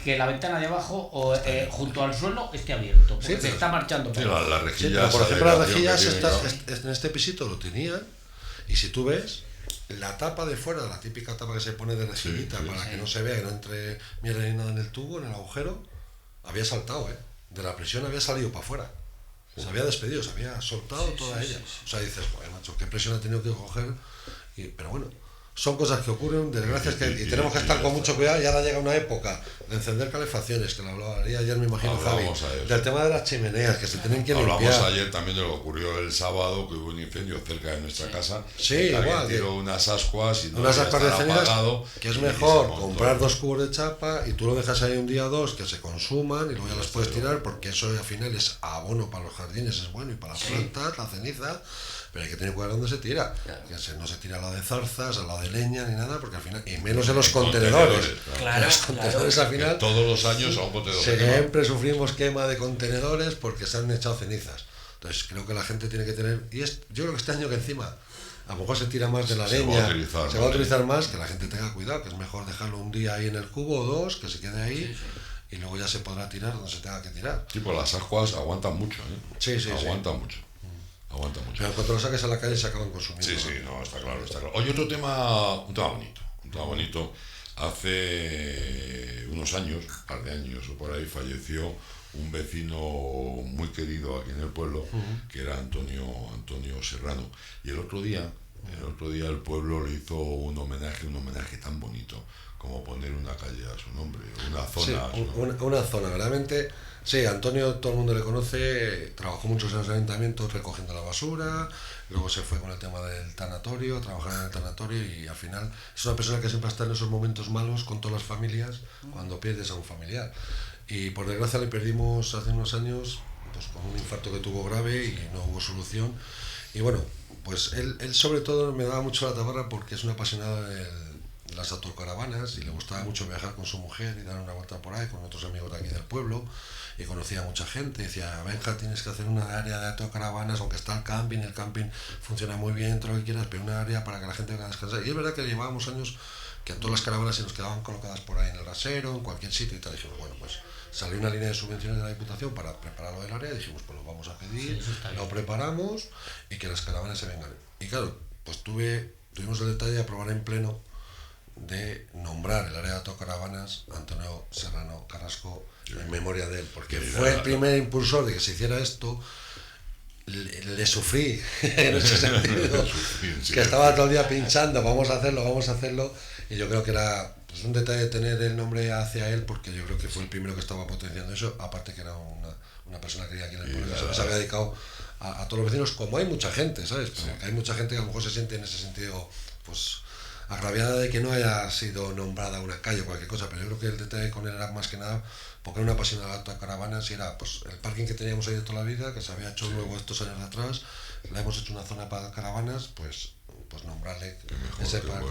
que la ventana de abajo o junto al suelo esté abierto, porque Sí, se pero- está marchando para Sí, abajo. la Sí, rejilla pero por esa ejemplo de las avión rejillas que tiene, en este pisito lo tenían y si tú ves la tapa de fuera, la típica tapa que se pone de rejillita Sí, para sí. que no se vea, que no entre mierda ni nada en el tubo, en el agujero, había saltado, de la presión había salido para afuera. Se había despedido, se había soltado toda ella. O sea, dices, joder, macho, qué presión ha tenido que coger. Pero bueno, son cosas que ocurren, desgracias que y tenemos que estar con mucho cuidado. Y ahora llega una época de encender calefacciones, que lo hablaría ayer, me imagino, Javi, Hablamos ayer. del tema de las chimeneas, que se tienen que Hablamos limpiar. ayer también de lo que ocurrió el sábado, que hubo un incendio cerca de nuestra casa. Sí, que alguien igual, tiró unas ascuas y no Unas debía ascuas de estar cenizas, apagado, que es y mejor se montó. comprar 2 cubos de chapa y tú lo dejas ahí un día o 2 que se consuman y luego ya los puedes tirar, porque eso al final es abono para los jardines, es bueno, y para las plantas, la ceniza, pero hay que tener cuidado dónde se tira, Claro. que no se tira al lado de zarzas, al lado de leña ni nada, porque al final, y menos en los En contenedores, contenedores, claro. que los contenedores al Que final todos los años a un bote de siempre sufrimos quema de contenedores porque se han echado cenizas. Entonces creo que la gente tiene que tener, yo creo que este año que encima a lo mejor se tira más de la Se va a leña, utilizar, se ¿no? va a utilizar más, que la gente tenga cuidado, que es mejor dejarlo un día ahí en el cubo o 2, que se quede ahí y luego ya se podrá tirar donde se tenga que tirar. Sí, pues las ascuas aguantan mucho, ¿eh? Sí. Aguantan mucho. Aguantan mucho. Pero en cuanto lo saques a la calle se acaban consumiendo. Sí, no, está claro, está claro. Oye, un tema bonito. Hace unos años, un par de años o por ahí, falleció un vecino muy querido aquí en el pueblo, que era Antonio Serrano. Y el otro día el pueblo le hizo un homenaje tan bonito como poner una calle a su nombre, una zona Sí, a su nombre. una zona, verdaderamente. Sí, Antonio todo el mundo le conoce, trabajó muchos años en ayuntamientos recogiendo la basura, luego se fue con el tema del tanatorio, trabajar en el tanatorio y al final es una persona que siempre está en esos momentos malos con todas las familias cuando pierdes a un familiar. Y por desgracia le perdimos hace unos años pues con un infarto que tuvo grave y no hubo solución. Y bueno, pues él sobre todo me daba mucho la tabarra porque es un apasionado de las autocaravanas y le gustaba mucho viajar con su mujer y dar una vuelta por ahí con otros amigos de aquí del pueblo y conocía a mucha gente y decía, Benja, tienes que hacer una área de autocaravanas, aunque está el camping funciona muy bien, todo lo que quieras, pero una área para que la gente venga a descansar. Y es verdad que llevábamos años que a todas las caravanas se nos quedaban colocadas por ahí en el rasero, en cualquier sitio y tal. Dijimos, bueno, pues salió una línea de subvenciones de la Diputación para preparar lo del área y dijimos, pues lo vamos a pedir, lo preparamos y que las caravanas se vengan. Y claro, pues tuvimos el detalle de aprobar en pleno de nombrar el área de autocaravanas a Antonio Serrano Carrasco en memoria de él, porque fue el primer impulsor de que se hiciera esto. Le sufrí en ese sentido, que estaba todo el día pinchando, vamos a hacerlo, y yo creo que era Pues un detalle tener el nombre hacia él, porque yo creo que fue el primero que estaba potenciando eso, aparte que era una persona que aquí en el pueblo que se había dedicado a todos los vecinos, como hay mucha gente, ¿sabes? Pero hay mucha gente que a lo mejor se siente en ese sentido, pues, agraviada de que no haya sido nombrada una calle o cualquier cosa, pero yo creo que el detalle con él era más que nada porque era una apasionada de autocaravanas y era pues el parking que teníamos ahí de toda la vida, que se había hecho nuevo estos años atrás, la hemos hecho una zona para caravanas, pues nombrarle ese parking.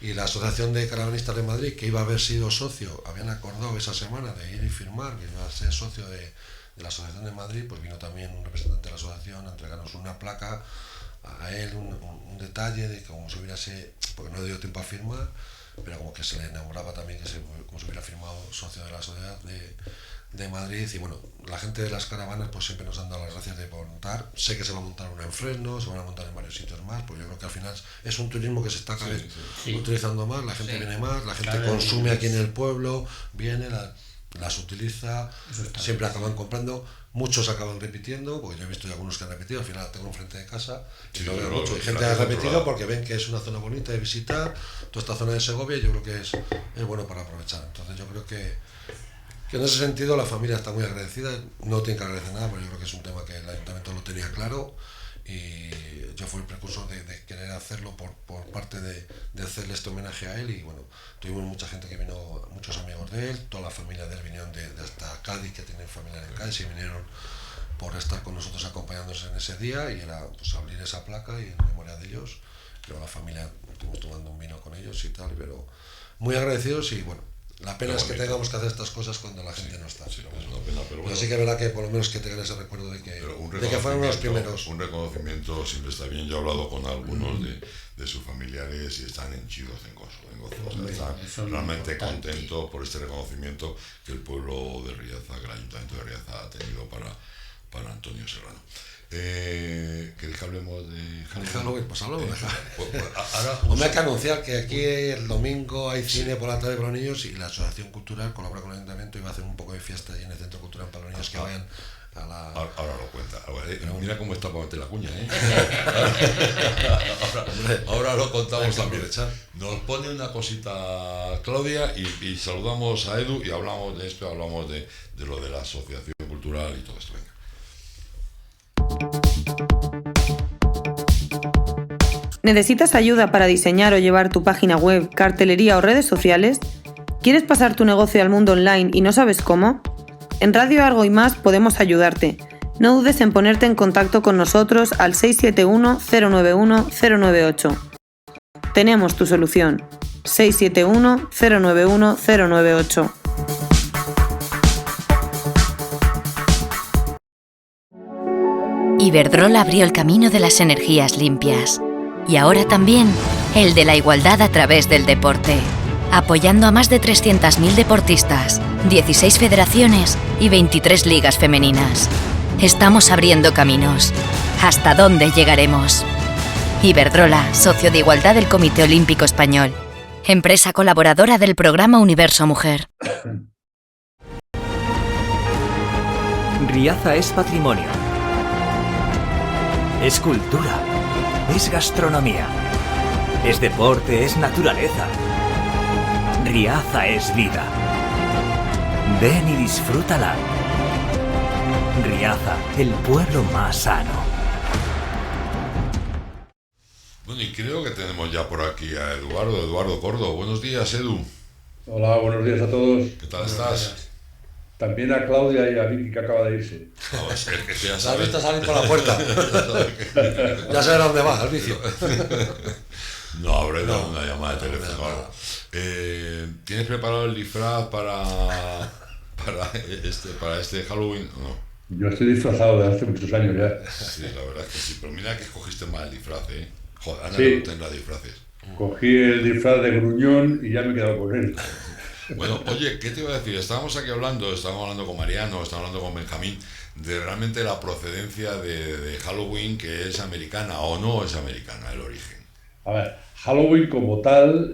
Y la Asociación de Caravanistas de Madrid, que iba a haber sido socio, habían acordado esa semana de ir y firmar, que iba a ser socio de la Asociación de Madrid, pues vino también un representante de la asociación a entregarnos una placa a él, un detalle de cómo se hubiera porque no dio tiempo a firmar, pero como que se le enamoraba también como se hubiera firmado socio de la sociedad de Madrid. Y bueno, la gente de las caravanas pues siempre nos han dado las gracias de montar. Sé que se va a montar una en Fresno, se van a montar en varios sitios más, pues yo creo que al final es un turismo que se está cada vez utilizando más, la gente viene más, la gente consume aquí en el pueblo, viene, las utiliza, siempre acaban comprando, muchos acaban repitiendo, porque yo he visto algunos que han repetido, al final tengo enfrente de casa y lo veo mucho, y gente ha repetido porque ven que es una zona bonita de visitar, toda esta zona de Segovia, y yo creo que es bueno para aprovechar. Entonces yo creo que en ese sentido la familia está muy agradecida, no tiene que agradecer nada, pero yo creo que es un tema que el ayuntamiento lo tenía claro, y yo fui el precursor de querer hacerlo por parte de hacerle este homenaje a él. Y bueno, tuvimos mucha gente que vino, muchos amigos de él, toda la familia de él vinieron de hasta Cádiz, que tienen familia en Cádiz, y vinieron por estar con nosotros acompañándonos en ese día, y era pues abrir esa placa y en memoria de ellos. Pero la familia, estuvimos tomando un vino con ellos y tal, pero muy agradecidos. Y bueno, la pena es que tengamos que hacer estas cosas cuando la gente no está. Sí, es una pena, pero bueno. Así que es verdad que por lo menos que tengan ese recuerdo de que fueron los primeros. Un reconocimiento siempre está bien. Yo he hablado con algunos de sus familiares y están henchidos en gozo. Están realmente contentos por este reconocimiento que el pueblo de Riaza, que el Ayuntamiento de Riaza ha tenido para Antonio Serrano. ¿Queréis que hablemos de Halloween? Pues hablamos de Halloween. Me hay que anunciar que aquí el domingo hay cine por la tarde para los niños, y la Asociación Cultural colabora con el Ayuntamiento y va a hacer un poco de fiesta ahí en el Centro Cultural para los niños que vayan a la... Ahora lo cuenta. Mira cómo está para meter la cuña, ¿eh? ahora lo contamos también. Nos pone una cosita Claudia y saludamos a Edu y hablamos de esto, hablamos de lo de la Asociación Cultural y todo esto. Venga. ¿Necesitas ayuda para diseñar o llevar tu página web, cartelería o redes sociales? ¿Quieres pasar tu negocio al mundo online y no sabes cómo? En Radio Argo y Más podemos ayudarte. No dudes en ponerte en contacto con nosotros al 671-091-098. Tenemos tu solución. 671-091-098. Iberdrola abrió el camino de las energías limpias y ahora también el de la igualdad a través del deporte, apoyando a más de 300.000 deportistas, 16 federaciones y 23 ligas femeninas. Estamos abriendo caminos. ¿Hasta dónde llegaremos? Iberdrola, socio de igualdad del Comité Olímpico Español, empresa colaboradora del programa Universo Mujer. Riaza es patrimonio. Es cultura, es gastronomía, es deporte, es naturaleza. Riaza es vida. Ven y disfrútala. Riaza, el pueblo más sano. Bueno, y creo que tenemos ya por aquí a Eduardo Cordo. Buenos días, Edu. Hola, buenos días a todos. ¿Qué tal estás? También a Claudia y a Vicky, que acaba de irse. No, es que ya la has visto salir por la puerta. Ya sabes a dónde va, al vicio. No, habré dado una llamada de teléfono. ¿Tienes preparado el disfraz para este Halloween o no? Yo estoy disfrazado de hace muchos años ya. Sí, la verdad es que sí. Pero mira que escogiste mal el disfraz, ¿eh? Joder, Ana sí. no tendrá disfraces. Cogí el disfraz de gruñón y ya me he quedado con él. Bueno, oye, ¿qué te iba a decir? Estábamos hablando con Mariano, estábamos hablando con Benjamín, de realmente la procedencia de Halloween, que es americana o no es americana, el origen. A ver, Halloween como tal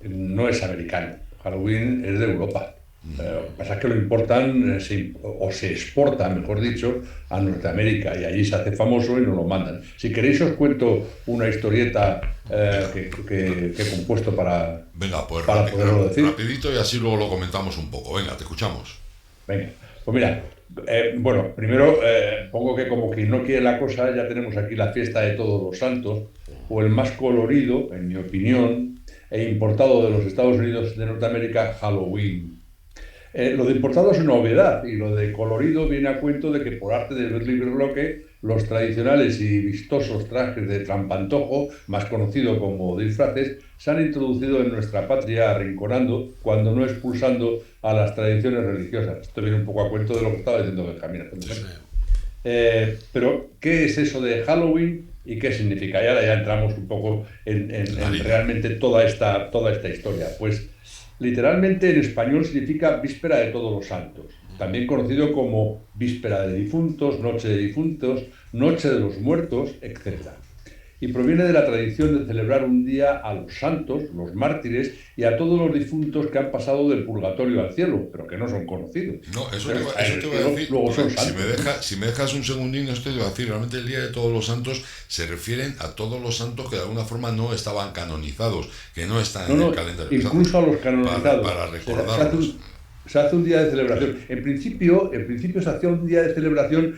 no es americano. Halloween es de Europa. Lo que pasa es que lo importan, o se exporta, mejor dicho, a Norteamérica, y allí se hace famoso y nos lo mandan. Si queréis os cuento una historieta que he compuesto para, venga, pues para poderlo decir. Rapidito y así luego lo comentamos un poco. Venga, te escuchamos. Venga, pues mira, bueno, primero pongo que como quien no quiere la cosa, ya tenemos aquí la fiesta de Todos los Santos, o el más colorido, en mi opinión, e importado de los Estados Unidos de Norteamérica, Halloween. Lo de importado es una obviedad, y lo de colorido viene a cuento de que por arte de libre bloque, los tradicionales y vistosos trajes de trampantojo, más conocido como disfraces, se han introducido en nuestra patria arrinconando, cuando no expulsando, a las tradiciones religiosas. Esto viene un poco a cuento de lo que estaba diciendo Benjamín. Pero, ¿qué es eso de Halloween y qué significa? Y ahora ya entramos un poco en realmente toda esta historia. Pues literalmente en español significa Víspera de Todos los Santos, también conocido como Víspera de Difuntos, Noche de Difuntos, Noche de los Muertos, etc. Y proviene de la tradición de celebrar un día a los santos, los mártires, y a todos los difuntos que han pasado del purgatorio al cielo, pero que no son conocidos. No, eso te iba a decir. Luego son si me dejas un segundín, esto te iba a decir, realmente el Día de Todos los Santos se refieren a todos los santos que de alguna forma no estaban canonizados, que no están en el calendario. Incluso a los canonizados. Para recordarlos. Se hace un día de celebración. En principio se hacía un día de celebración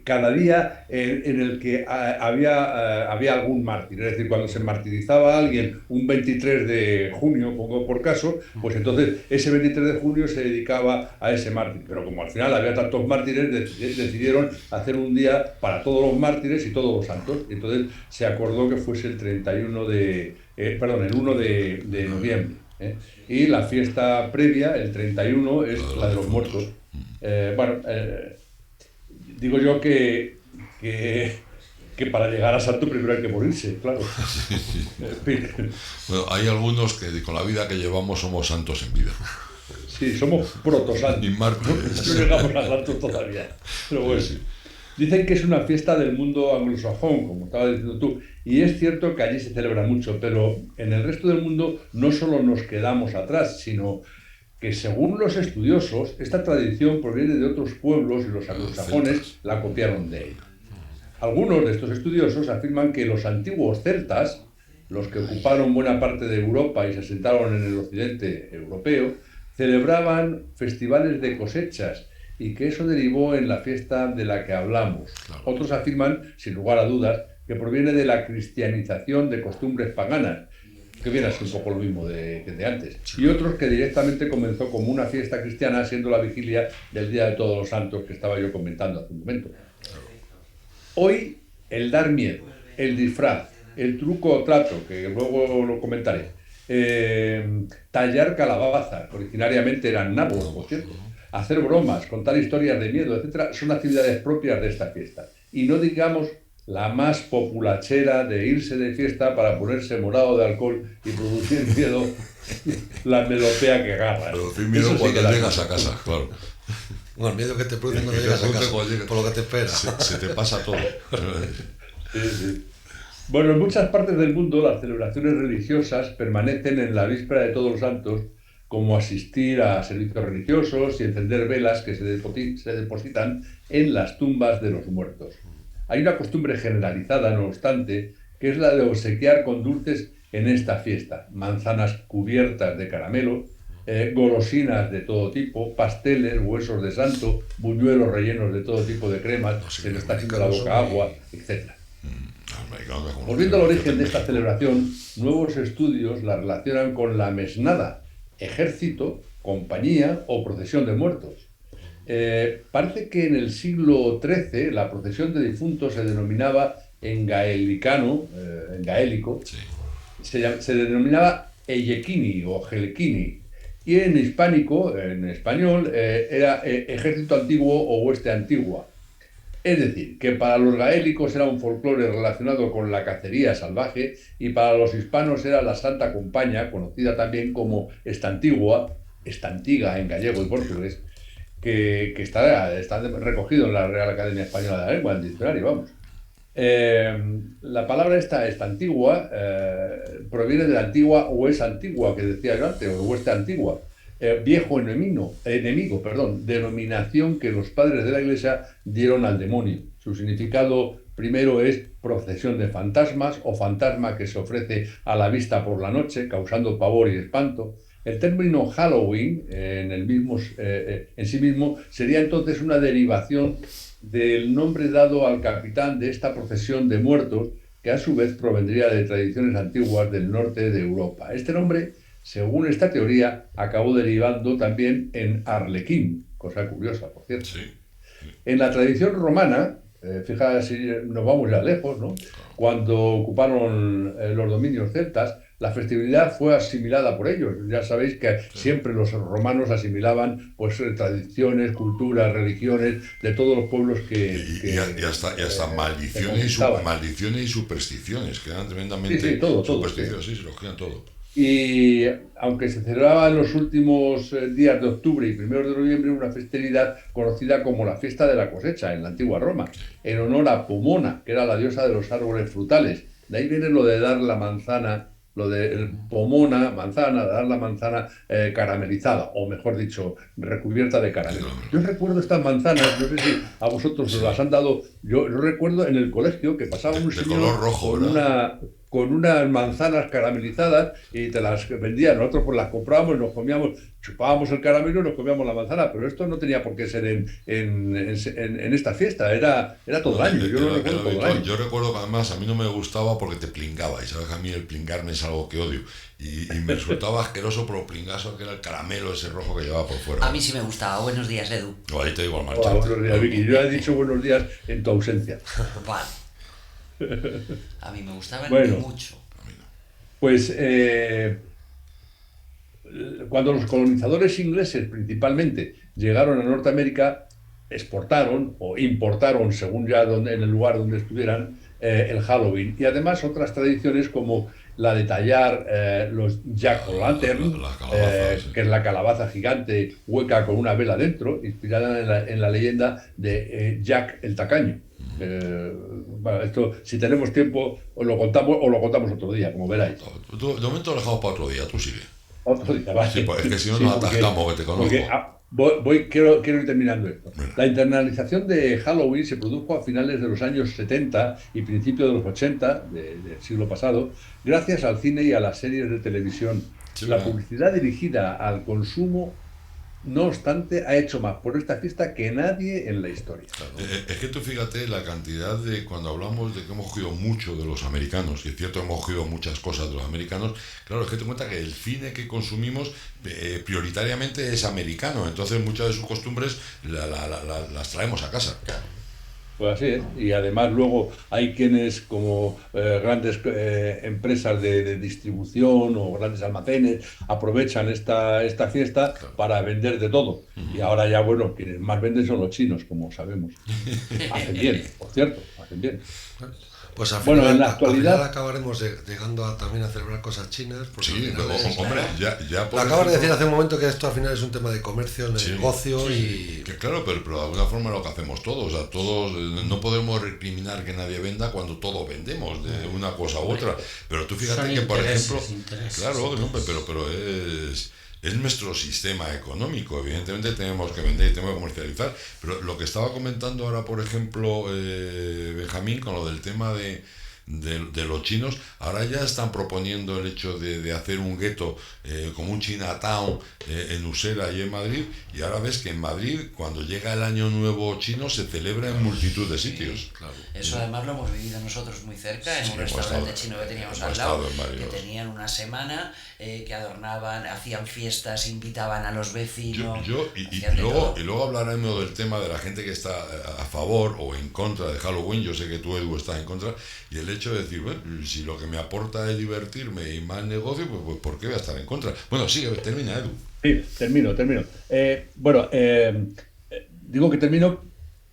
cada día en el que había algún mártir. Es decir, cuando se martirizaba a alguien un 23 de junio, pongo por caso, pues entonces ese 23 de junio se dedicaba a ese mártir. Pero como al final había tantos mártires, decidieron hacer un día para todos los mártires y todos los santos. Entonces se acordó que fuese el 1 de noviembre. Y la fiesta previa, el 31, es la de los muertos. Digo yo que para llegar a santo primero hay que morirse, claro. Sí. Bueno, hay algunos que con la vida que llevamos somos santos en vida. Sí, somos protosantos. Y mártires. No llegamos a santos todavía. Pero bueno, sí. Dicen que es una fiesta del mundo anglosajón, como estabas diciendo tú, y es cierto que allí se celebra mucho, pero en el resto del mundo no solo nos quedamos atrás, sino que según los estudiosos, esta tradición proviene de otros pueblos y los anglosajones la copiaron de ellos. Algunos de estos estudiosos afirman que los antiguos celtas, los que ocuparon buena parte de Europa y se asentaron en el occidente europeo, celebraban festivales de cosechas y que eso derivó en la fiesta de la que hablamos. Claro. Otros afirman, sin lugar a dudas, que proviene de la cristianización de costumbres paganas, que viene a ser un poco lo mismo que de antes. Y otros que directamente comenzó como una fiesta cristiana, siendo la vigilia del Día de Todos los Santos que estaba yo comentando hace un momento. Hoy, el dar miedo, el disfraz, el truco o trato, que luego lo comentaré, tallar calabazas, originariamente eran nabos, por cierto, hacer bromas, contar historias de miedo, etc., son actividades propias de esta fiesta. Y no digamos la más populachera de irse de fiesta para ponerse morado de alcohol y producir miedo, la melopea que agarra. Producir miedo cuando llegas a casa, claro. Bueno, el miedo que te produce cuando llegas a casa, por lo que te espera. Se te pasa todo. Sí. Bueno, en muchas partes del mundo las celebraciones religiosas permanecen en la víspera de Todos los Santos, como asistir a servicios religiosos y encender velas que se depositan en las tumbas de los muertos. Hay una costumbre generalizada, no obstante, que es la de obsequiar con dulces en esta fiesta: manzanas cubiertas de caramelo, golosinas de todo tipo, pasteles, huesos de santo, buñuelos rellenos de todo tipo de cremas, se le está haciendo la boca agua, etc. Volviendo al origen de esta celebración, nuevos estudios la relacionan con la mesnada, ejército, compañía o procesión de muertos. Parece que en el siglo XIII la procesión de difuntos se denominaba en gaélico, sí. se denominaba Eyekini o Gelekini, y en hispánico, en español, era ejército antiguo o hueste antigua. Es decir, que para los gaélicos era un folclore relacionado con la cacería salvaje y para los hispanos era la Santa Compaña, conocida también como estantigua, estantiga en gallego y portugués, que está recogido en la Real Academia Española de la Lengua, en el diccionario, vamos. La palabra esta antigua proviene de la antigua o es antigua, que decía yo antes, o hueste antigua, viejo enemigo, denominación que los padres de la Iglesia dieron al demonio. Su significado primero es procesión de fantasmas o fantasma que se ofrece a la vista por la noche, causando pavor y espanto. El término Halloween en sí mismo sería entonces una derivación del nombre dado al capitán de esta procesión de muertos, que a su vez provendría de tradiciones antiguas del norte de Europa. Este nombre, según esta teoría, acabó derivando también en Arlequín, cosa curiosa, por cierto. Sí. En la tradición romana, fíjate si nos vamos ya lejos, ¿no? Cuando ocuparon los dominios celtas, la festividad fue asimilada por ellos. Ya sabéis que siempre los romanos asimilaban pues tradiciones, culturas, religiones de todos los pueblos y hasta maldiciones y supersticiones, que eran tremendamente todo, supersticiosos, sí, se lo creían todo. Y aunque se celebraba en los últimos días de octubre y primeros de noviembre una festividad conocida como la fiesta de la cosecha en la antigua Roma, en honor a Pomona, que era la diosa de los árboles frutales. De ahí viene lo de dar la manzana, lo de Pomona, manzana, dar la manzana caramelizada, o mejor dicho, recubierta de caramelo. Yo recuerdo estas manzanas, no sé si a vosotros os las han dado, yo recuerdo en el colegio que pasaba un señor color rojo, con unas manzanas caramelizadas y te las vendían. Nosotros pues las comprábamos y nos comíamos, chupábamos el caramelo y nos comíamos la manzana, pero esto no tenía por qué ser en esta fiesta, era todo el año. Yo recuerdo que además a mí no me gustaba porque te plingaba, y sabes que a mí el plingarme es algo que odio, y me resultaba asqueroso por lo plingazo que era el caramelo ese rojo que llevaba por fuera. A mí sí me gustaba. Buenos días, Edu. Ahí te digo al marchar. Buenos días, Vicky. Yo he dicho buenos días en tu ausencia. Vale. A mí me gustaban mucho. Pues cuando los colonizadores ingleses principalmente llegaron a Norteamérica, exportaron o importaron, según ya en el lugar donde estuvieran, el Halloween. Y además otras tradiciones como la de tallar los jack-o'-lantern, que es la calabaza gigante hueca con una vela dentro, inspirada en la leyenda de Jack el Tacaño. Bueno, esto, si tenemos tiempo, os lo contamos otro día, como veráis. De momento lo dejamos para otro día, tú sigue. Otro día, vale. Sí, pues es que si no nos atascamos, que te conozco. Quiero ir terminando esto. La internalización de Halloween se produjo a finales de los años 70 y principios de los 80 del siglo pasado, gracias al cine y a las series de televisión. La publicidad dirigida al consumo, no obstante, ha hecho más por esta fiesta que nadie en la historia. Es que tú fíjate la cantidad de, cuando hablamos de que hemos cogido mucho de los americanos, y es cierto, hemos cogido muchas cosas de los americanos, claro, es que te cuenta que el cine que consumimos prioritariamente es americano, entonces muchas de sus costumbres las traemos a casa. Pues así es, y además luego hay quienes como grandes empresas de distribución o grandes almacenes aprovechan esta fiesta para vender de todo. Y ahora ya, bueno, quienes más venden son los chinos, como sabemos. Hacen bien, por cierto, hacen bien. Pues al final, en la actualidad acabaremos llegando también a celebrar cosas chinas. Sí, pero, hombre, ya acabas de decir hace un momento que esto al final es un tema de comercio, de negocio y... Que claro, pero de alguna forma es lo que hacemos todos. O sea, todos no podemos recriminar que nadie venda cuando todos vendemos de una cosa u otra. Pero tú fíjate que, por ejemplo... Claro, no, pero es nuestro sistema económico, evidentemente tenemos que vender y tenemos que comercializar, pero lo que estaba comentando ahora, por ejemplo, Benjamín, con lo del tema de los chinos, ahora ya están proponiendo el hecho de hacer un gueto como un Chinatown en Usera y en Madrid, y ahora ves que en Madrid, cuando llega el Año Nuevo chino, se celebra en multitud de sitios. Claro. Eso además lo hemos vivido nosotros muy cerca, en un restaurante chino que teníamos al lado, que tenían una semana, que adornaban, hacían fiestas, invitaban a los vecinos. Y luego hablaremos del tema de la gente que está a favor o en contra de Halloween. Yo sé que tú, Edu, estás en contra, y el hecho de decir, bueno, si lo que me aporta es divertirme y más negocio, pues ¿por qué voy a estar en contra? Bueno, sigue, termina, Edu. Sí, termino. Digo que termino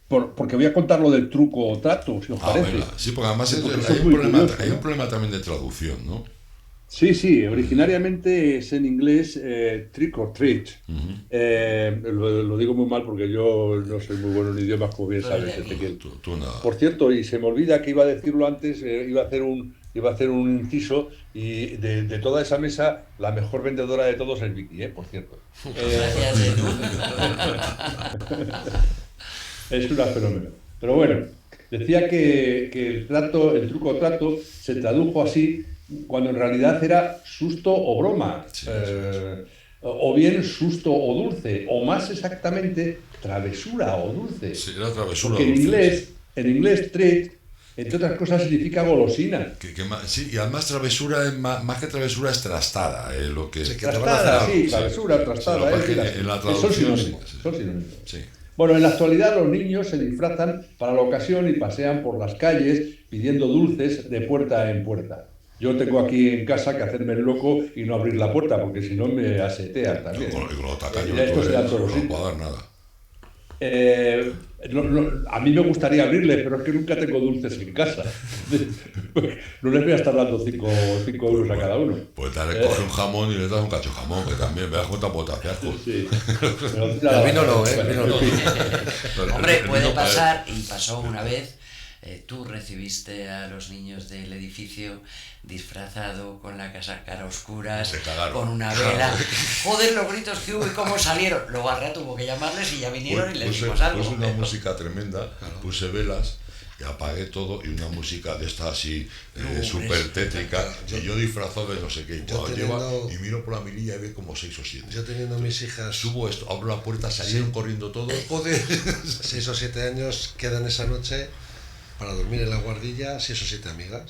porque voy a contar lo del truco o trato, si os parece. Venga. Sí, porque además hay un problema también de traducción, ¿no? Sí, originariamente es en inglés trick or treat. Lo digo muy mal porque yo no soy muy bueno en idiomas, como bien sabes, Ezequiel. Tú nada. Por cierto, y se me olvida que iba a decirlo antes, iba a iba a hacer un inciso, y de toda esa mesa, la mejor vendedora de todos es Vicky, por cierto. Gracias, Edu. Es una fenómeno. Pero bueno, decía que el truco trato se tradujo así cuando en realidad era susto o broma, o bien susto o dulce, o más exactamente travesura o dulce. Sí, era travesura. Porque en inglés treat, entre otras cosas, significa golosina. Sí, y además travesura, más que travesura, es trastada. Lo que, trastada, travesura, trastada. En la traducción, son sinónimos. Sí. Bueno, en la actualidad los niños se disfrazan para la ocasión y pasean por las calles pidiendo dulces de puerta en puerta. Yo tengo aquí en casa que hacerme el loco y no abrir la puerta, porque si no me asetean también. Con los tacaños, no puedo dar nada. A mí me gustaría abrirle, pero es que nunca tengo dulces en casa. No les voy a estar dando 5 euros a cada uno. Pues coge un jamón y le das un cacho de jamón, que también me das cuenta por tafiasco. Sí. El vino no. Hombre, puede pasar, y pasó una vez. Tú recibiste a los niños del edificio disfrazado con la cara a oscuras, con una vela. Joder, los gritos que hubo y cómo salieron. Luego al rato hubo que llamarles y ya vinieron y les dimos algo. Puse una música tremenda, puse velas y apagué todo, y una música de esta así súper tétrica, y yo disfrazado de no sé qué, y miro por la mirilla y veo como 6 o 7. Yo teniendo mis hijas... Subo esto, abro la puerta, salieron corriendo todos, joder. 6 o 7 años quedan esa noche para dormir en la guardilla, 6 o 7 amigas.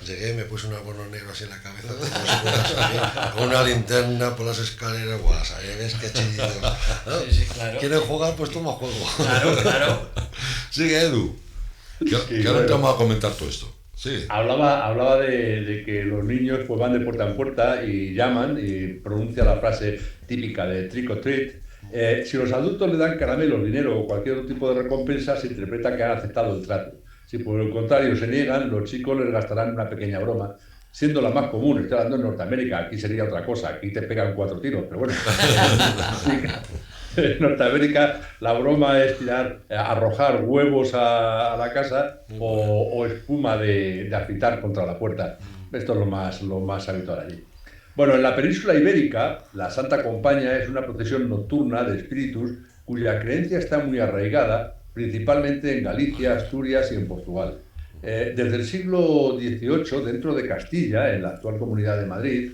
Llegué, me puse un abono negro así en la cabeza, con una linterna por las escaleras, ¿ves qué chillido? ¿No? Sí, claro. ¿Quieren jugar? Pues toma juego. Claro. Sigue, Edu. ¿Qué ahora te vamos a comentar todo esto? Sí. Hablaba de que los niños pues van de puerta en puerta y llaman y pronuncian la frase típica de trick or treat. Si los adultos le dan caramelos, dinero o cualquier otro tipo de recompensa, se interpreta que han aceptado el trato. Si por el contrario se niegan, los chicos les gastarán una pequeña broma, siendo la más común. Estoy hablando en Norteamérica, aquí sería otra cosa, aquí te pegan 4 tiros, pero bueno. En Norteamérica la broma es arrojar huevos a la casa o espuma de agitar contra la puerta. Esto es lo más habitual allí. Bueno, en la península ibérica, la Santa Compaña es una procesión nocturna de espíritus cuya creencia está muy arraigada, principalmente en Galicia, Asturias y en Portugal. Desde el siglo XVIII, dentro de Castilla, en la actual Comunidad de Madrid,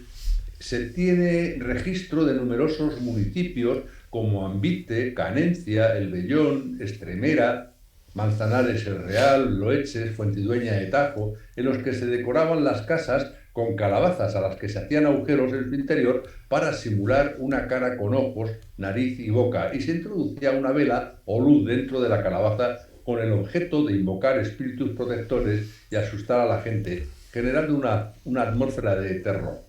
se tiene registro de numerosos municipios como Ambite, Canencia, El Vellón, Estremera, Manzanares el Real, Loeches, Fuentidueña de Tajo, en los que se decoraban las casas con calabazas a las que se hacían agujeros en su interior para simular una cara con ojos, nariz y boca, y se introducía una vela o luz dentro de la calabaza con el objeto de invocar espíritus protectores y asustar a la gente, generando una atmósfera de terror.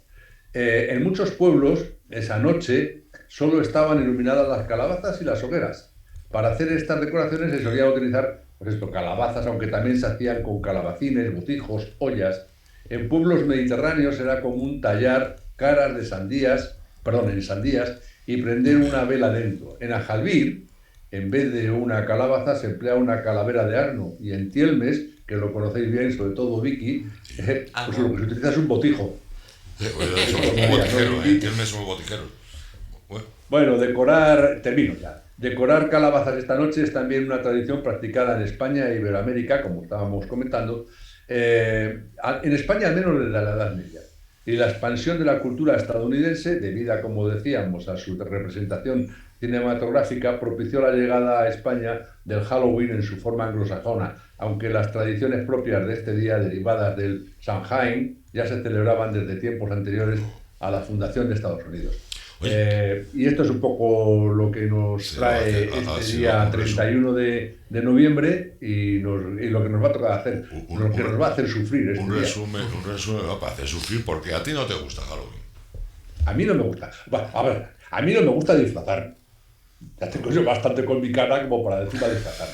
En muchos pueblos, esa noche, solo estaban iluminadas las calabazas y las hogueras. Para hacer estas decoraciones se solía utilizar calabazas, aunque también se hacían con calabacines, botijos, ollas. En pueblos mediterráneos era común tallar caras en sandías y prender una vela dentro. En Ajalbir, en vez de una calabaza, se emplea una calavera de asno. Y en Tielmes, que lo conocéis bien, sobre todo Vicky, pues lo que se utiliza es un botijo. Tielmes somos botijeros. Bueno, termino ya. Decorar calabazas esta noche es también una tradición practicada en España e Iberoamérica, como estábamos comentando. En España al menos desde la Edad Media, y la expansión de la cultura estadounidense, debida, como decíamos, a su representación cinematográfica, propició la llegada a España del Halloween en su forma anglosajona, aunque las tradiciones propias de este día, derivadas del Samhain, ya se celebraban desde tiempos anteriores a la fundación de Estados Unidos. Y esto es un poco lo que nos trae este día 31 de noviembre y lo que nos va a tocar hacer, lo que nos va a hacer sufrir. Un resumen para hacer sufrir, porque a ti no te gusta Halloween. A mí no me gusta. A ver, a mí no me gusta disfrazar. Ya tengo yo bastante con mi cara como para decirme disfrazar.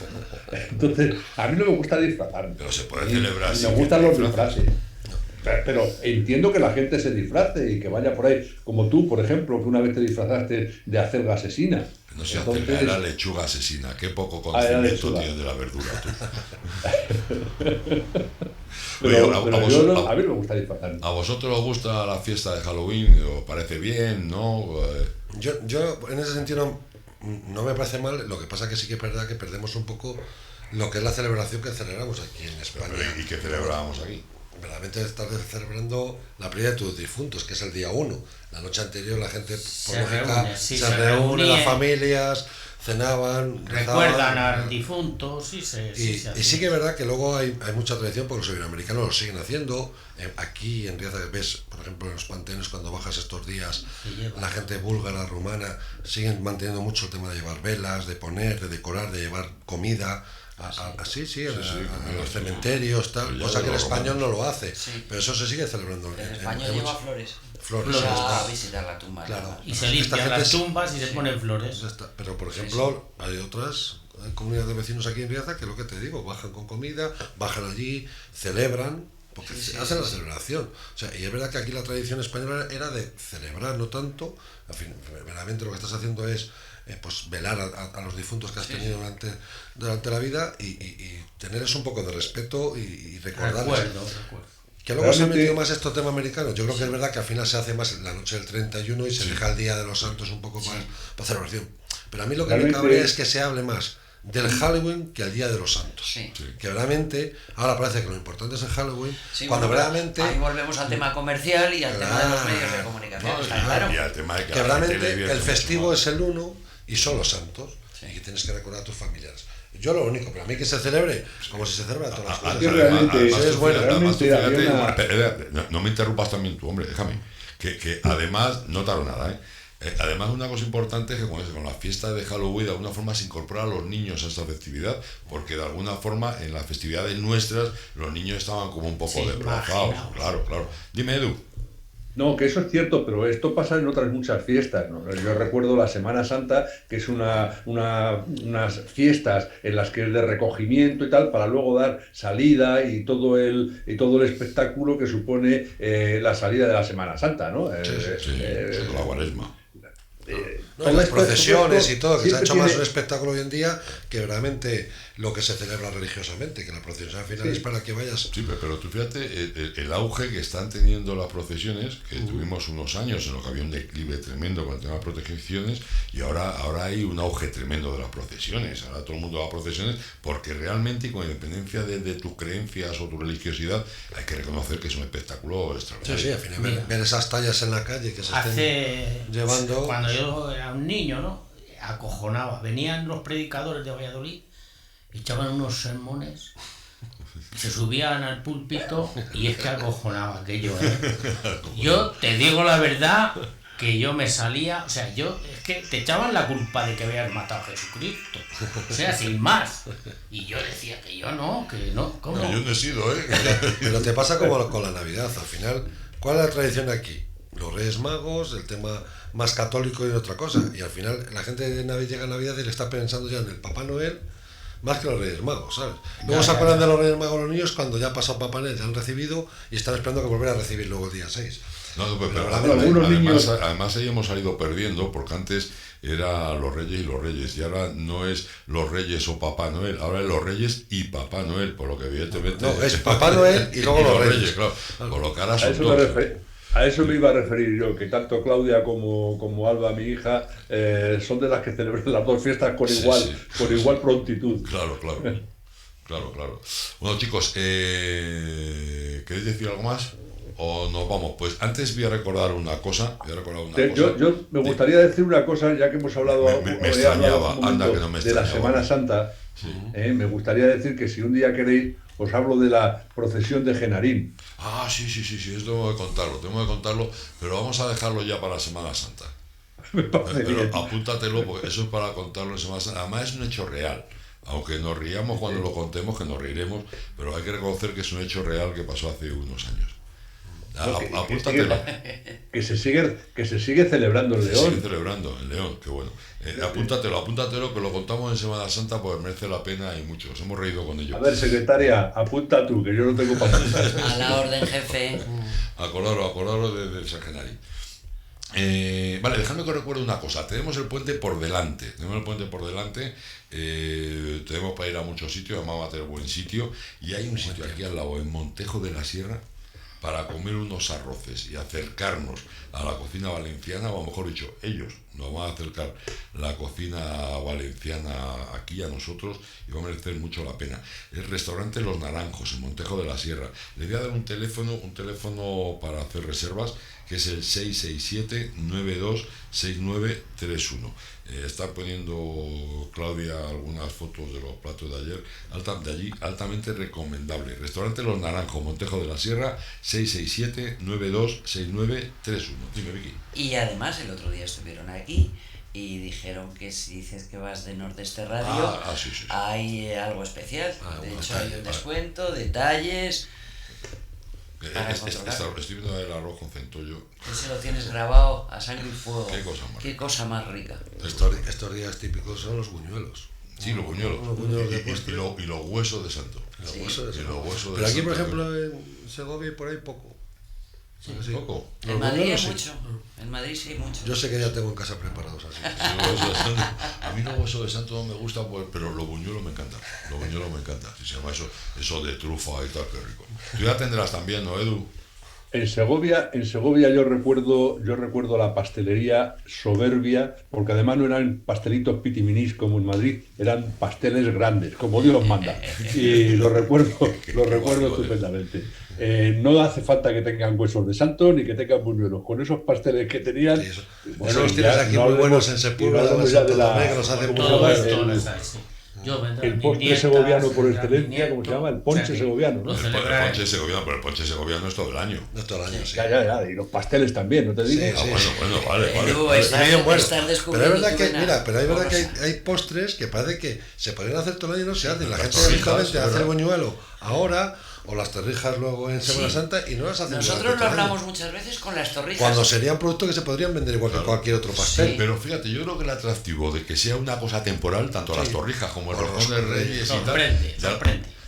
Entonces, a mí no me gusta disfrazar. Pero se puede celebrar. Me gustan los disfraces. Pero entiendo que la gente se disfrace y que vaya por ahí, como tú, por ejemplo, que una vez te disfrazaste de acelga asesina. No se acelga, era lechuga asesina. Qué poco conocimiento tienes de la verdura tú. A mí no me gusta disfrazar. ¿A vosotros os gusta la fiesta de Halloween? ¿Os parece bien? ¿No? Yo en ese sentido no me parece mal. Lo que pasa que sí que es verdad que perdemos un poco lo que es la celebración que celebramos aquí en España. ¿Y qué celebrábamos aquí? Verdaderamente estar celebrando la pérdida de tus difuntos, que es el día 1. La noche anterior la gente, por lógica, se reúne, las familias cenaban, recuerdan al difunto, y sí que es verdad que luego hay mucha tradición, porque los iberoamericanos lo siguen haciendo. Aquí en Riaza ves, por ejemplo, en los panteones, cuando bajas estos días, la gente búlgara, rumana, siguen manteniendo mucho el tema de llevar velas, de poner, de decorar, de llevar comida. A los cementerios, tal, cosa que el español no lo hace, pero eso se sigue celebrando. El español lleva flores a visitar la tumba. Claro. Y se limpian las tumbas y se ponen flores. Pero por ejemplo, hay comunidades de vecinos aquí en Riaza que lo que te digo, bajan con comida, bajan allí, celebran, porque hacen la celebración. O sea, y es verdad que aquí la tradición española era de celebrar, no tanto. Al fin, verdaderamente lo que estás haciendo es pues velar a los difuntos que has tenido durante la vida y tenerles un poco de respeto y recordarles. Recuerdo. Que luego se ha metido más estos temas americanos. Yo creo que es verdad que al final se hace más la noche del 31 y se deja el Día de los Santos un poco más para celebración. Pero a mí lo que me cabrea es que se hable más del Halloween que el Día de los Santos. Que verdaderamente ahora parece que lo importante es el Halloween, cuando verdaderamente ahí volvemos al tema comercial y al tema de los medios de comunicación. Y al tema de que verdaderamente el festivo es el 1 y son los santos, y que tienes que recordar a tus familiares. Yo lo único, pero a mí que se celebre como si se celebra todas las cosas. No me interrumpas también tú, hombre, déjame. Que además, no tardo nada, además una cosa importante es que con las fiestas de Halloween de alguna forma se incorpora a los niños a esta festividad, porque de alguna forma en las festividades nuestras los niños estaban como un poco desplazados. Claro. Dime, Edu. No, que eso es cierto, pero esto pasa en otras muchas fiestas, ¿no? Yo recuerdo la Semana Santa, que es unas fiestas en las que es de recogimiento y tal, para luego dar salida y todo el espectáculo que supone la salida de la Semana Santa, ¿no? La Cuaresma. Las procesiones y todo, que se ha hecho más un espectáculo hoy en día que verdaderamente lo que se celebra religiosamente, que la procesión al final es para que vayas. Sí, pero tú fíjate el auge que están teniendo las procesiones, que tuvimos unos años en los que había un declive tremendo con el tema de procesiones, y ahora hay un auge tremendo de las procesiones. Ahora todo el mundo va a procesiones porque realmente, con independencia de tus creencias o tu religiosidad, hay que reconocer que es un espectáculo extraordinario. Sí, al final ver esas tallas en la calle que se estén llevando. Cuando yo era un niño, ¿no? Acojonaba. Venían los predicadores de Valladolid, echaban unos sermones, se subían al púlpito y es que acojonaba aquello, Yo te digo la verdad, que yo me salía, o sea, es que te echaban la culpa de que habías matado a Jesucristo, o sea, sin más. Y yo decía que yo no, ¿cómo? No, yo no he sido, Pero te pasa como con la Navidad, al final, ¿cuál es la tradición aquí? Los Reyes Magos, el tema más católico y otra cosa. Y al final la gente de Navidad llega a Navidad y le está pensando ya en el Papá Noel más que los Reyes Magos, ¿sabes? Luego se acuerdan de los Reyes Magos los niños cuando ya ha pasado Papá Noel, ya han recibido y están esperando que volver a recibir luego el día 6. Además ahí hemos salido perdiendo, porque antes era los Reyes y ahora no es los Reyes o Papá Noel, ahora es los Reyes y Papá Noel, por lo que evidentemente... No, es Papá Noel y luego los Reyes. Claro, por lo que ahora son dos. A eso me iba a referir yo, que tanto Claudia como Alba, mi hija, son de las que celebran las dos fiestas con igual prontitud. Claro. Bueno, chicos, ¿queréis decir algo más? ¿O nos vamos? Pues antes voy a recordar una cosa. Yo me gustaría decir una cosa, ya que hemos hablado, me extrañaba, anda que no me de la Semana Santa. Me gustaría decir que si un día queréis, os hablo de la procesión de Genarín. Ah, sí, esto tengo que contarlo, pero vamos a dejarlo ya para la Semana Santa. Pero apúntatelo, porque eso es para contarlo en Semana Santa. Además es un hecho real. Aunque nos riamos cuando lo contemos, que nos reiremos, pero hay que reconocer que es un hecho real que pasó hace unos años. Apúntatelo. Que se sigue celebrando en León. Se sigue celebrando en León, qué bueno. Apúntatelo, que lo contamos en Semana Santa, pues merece la pena y mucho. Nos hemos reído con ello. A ver, secretaria, apunta tú, que yo no tengo para apuntar. A la orden, jefe. Acordaros de San Genarín. Vale, déjame que recuerde una cosa. Tenemos el puente por delante. Tenemos para ir a muchos sitios. Además va a tener buen sitio. Y hay un sitio aquí al lado, en Montejo de la Sierra, para comer unos arroces y acercarnos a la cocina valenciana, o mejor dicho, ellos nos van a acercar la cocina valenciana aquí a nosotros y va a merecer mucho la pena. El restaurante Los Naranjos, en Montejo de la Sierra. Les voy a dar un teléfono para hacer reservas, que es el 667-926931. Está poniendo Claudia algunas fotos de los platos de ayer, de allí, altamente recomendable. Restaurante Los Naranjos, Montejo de la Sierra, 667-926931. Dime, Vicky. Y además el otro día estuvieron aquí y dijeron que si dices que vas de Nordeste Radio, sí. hay algo especial. De hecho, hay un descuento, detalles. Estoy viendo el arroz con centollo. Ese lo tienes grabado a sangre y fuego. Qué cosa más rica. Estos días típicos son los buñuelos. Sí, los buñuelos. Los buñuelos de postre. Y los huesos de santo. Pero aquí, por ejemplo, en Segovia y por ahí poco. Sí, poco. En Madrid hay mucho. En Madrid sí hay mucho. Yo sé que ya tengo en casa preparados así. A mí los huesos de santo no me gustan, pero los buñuelos me encantan. Si se llama eso de trufa y tal, qué rico. Tú ya tendrás también, ¿no, Edu? En Segovia yo recuerdo la pastelería soberbia, porque además no eran pastelitos pitiminís como en Madrid, eran pasteles grandes, como Dios manda. Y lo recuerdo estupendamente. No hace falta que tengan huesos de santo ni que tengan buñuelos. Con esos pasteles que tenían... Sí, eso los tienes aquí muy buenos en Sepúlveda, que los hacen el postre segoviano por excelencia, ¿cómo se llama? El ponche segoviano, ¿no? El ponche segoviano es todo el año. No es todo el año, sí. Ya, y los pasteles también, ¿no te digo? Bueno, vale. Pero es verdad que, hay postres que parece que se podrían hacer todo el año y no se hacen. La gente directamente hace el buñuelo ahora, o las torrijas luego en Semana Santa, y no las hacen. Nosotros lo hablamos muchas veces con las torrijas. Cuando serían productos que se podrían vender igual que cualquier otro pastel. Sí. Pero fíjate, yo creo que el atractivo de que sea una cosa temporal, tanto las torrijas como el roscón de Reyes y tal,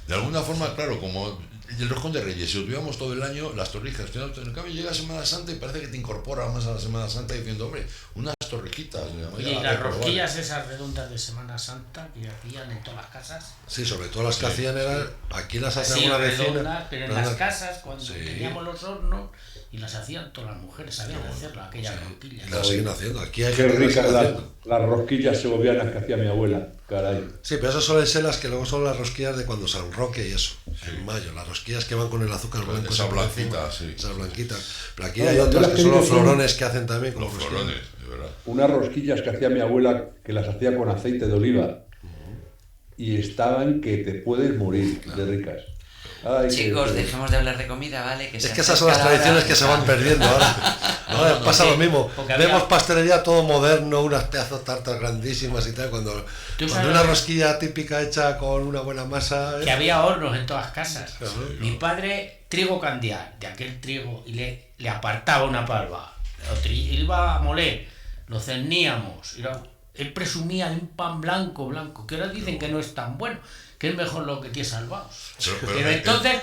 de alguna forma, claro, como el roscón de Reyes, si lo tuviéramos todo el año, las torrijas, en cambio llega Semana Santa y parece que te incorpora más a la Semana Santa diciendo, hombre, unas torrijitas. Y las rosquillas esas redondas de Semana Santa que hacían en todas las casas. Sí, sobre todo las que hacían eran, aquí las hacían una vecina. Pero en las casas, cuando teníamos los hornos, y las hacían todas las mujeres, sabían hacerlo, aquellas rosquillas. Y las siguen haciendo, aquí hay qué ricas las rosquillas segovianas que hacía mi abuela, caray. Sí, pero esas suelen ser las que luego son las rosquillas de cuando San Roque y eso, en mayo, las rosquillas que van con el azúcar blanco. Esa blanquita, esas blanquitas. Pero aquí hay otras que son los florones que hacen también. Los florones, de verdad. Unas rosquillas que hacía mi abuela, que las hacía con aceite de oliva, y estaban que te puedes morir de ricas. Ay, chicos, dejemos de hablar de comida, ¿vale? Es que esas son las tradiciones que se van perdiendo ahora. Ahora pasa lo mismo. Vemos pastelería todo moderno, unas pedazos de tartas grandísimas y tal. Cuando una rosquilla típica hecha con una buena masa. Que había hornos en todas casas. Mi padre, trigo candial, de aquel trigo, y le apartaba una palva. Iba a moler, lo cerníamos. Él presumía de un pan blanco, que ahora dicen que no es tan bueno, que es mejor lo que tiene salvado. Pero entonces,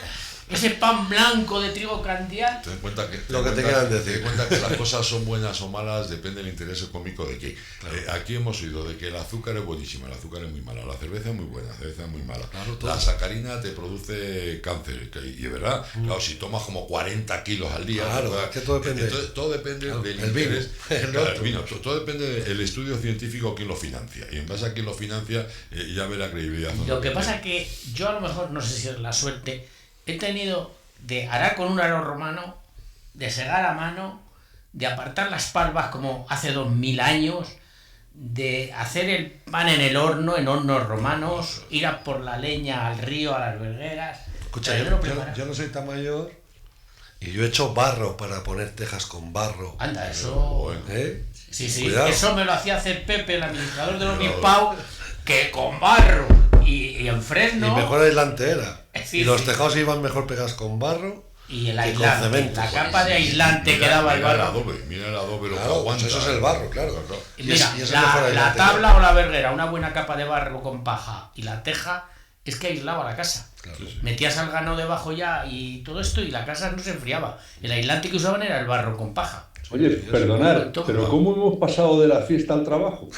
ese pan blanco de trigo candial... Ten en cuenta que, lo que te quieran decir. Ten en cuenta que las cosas son buenas o malas, depende del interés económico de qué. Claro. Aquí hemos oído de que el azúcar es buenísima, el azúcar es muy mala, la cerveza es muy buena, la cerveza es muy mala. Claro, la sacarina te produce cáncer, y de verdad, claro, si tomas como 40 kilos al día... Claro, es que todo depende. Entonces, todo depende del interés. El vino, todo depende del estudio científico, quién lo financia. Y en base a quién lo financia, ya ve la credibilidad. Lo que pasa es que yo a lo mejor, no sé si es la suerte, he tenido de arar con un aro romano, de segar a mano, de apartar las palvas como hace 2000 años, de hacer el pan en el horno, en hornos romanos, ir a por la leña al río, a las vergueras. Escucha, yo no soy tan mayor y yo he hecho barro para poner tejas con barro. Anda, eso... Sí, cuidado. Eso me lo hacía hacer Pepe, el administrador de los Bispau, que con barro y en fresno... Y mejor aislante era. Sí, y los tejados iban mejor pegados con barro y el aislante, con cemento. La capa de aislante que daba el barro. Mira el adobe, lo que aguanta. Eso es el barro, claro. Y mira, la tabla o la verguera, una buena capa de barro con paja y la teja, es que aislaba la casa. Claro. Metías al ganado debajo ya y todo esto y la casa no se enfriaba. El aislante que usaban era el barro con paja. Oye, perdonad, pero ¿cómo hemos pasado de la fiesta al trabajo?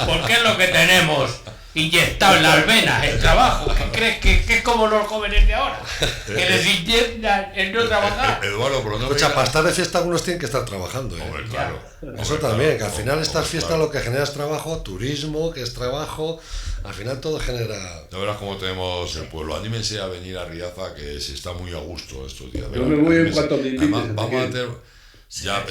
Porque es lo que tenemos inyectado en las venas, el trabajo. ¿Qué crees que es como los jóvenes de ahora? Que les inyectan el no trabajar. Eduardo, pero no Escucha, para estar de fiesta algunos tienen que estar trabajando. Hombre, claro. Eso también, que al final estas fiestas lo que genera es trabajo, turismo, que es trabajo, al final todo genera... Ya verás cómo tenemos el pueblo. Anímense a venir a Riaza, que se está muy a gusto estos días. Yo me voy en cuanto me invites. Vamos a hacer... Ya,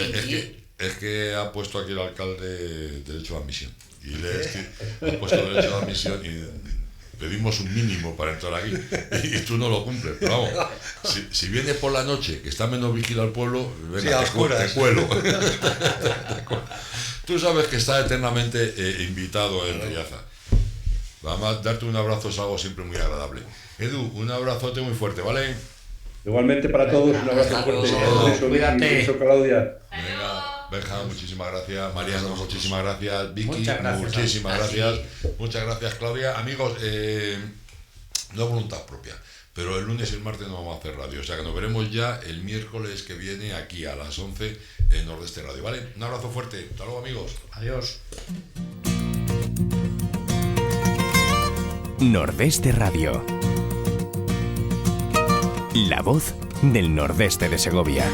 es que ha puesto aquí el alcalde derecho de admisión. Y ha puesto derecho de admisión y pedimos un mínimo para entrar aquí. Y tú no lo cumples. Pero vamos, si vienes por la noche, que está menos vigilado el pueblo, venga, sí, te cuelo. Tú sabes que está eternamente invitado en Riaza. Vamos a darte un abrazo, es algo siempre muy agradable. Edu, un abrazote muy fuerte, ¿vale? Igualmente para todos, un abrazo fuerte. Cuídate. Claudia. Venga, Benja, muchísimas gracias. Mariano, muchísimas gracias. Vicky, Muchas muchísimas gracias. Muchas gracias, Claudia. Amigos, no es voluntad propia, pero el lunes y el martes no vamos a hacer radio. O sea que nos veremos ya el miércoles que viene aquí a las 11 en Nordeste Radio, ¿vale? Un abrazo fuerte. Hasta luego, amigos. Adiós. Nordeste Radio. La voz del Nordeste de Segovia.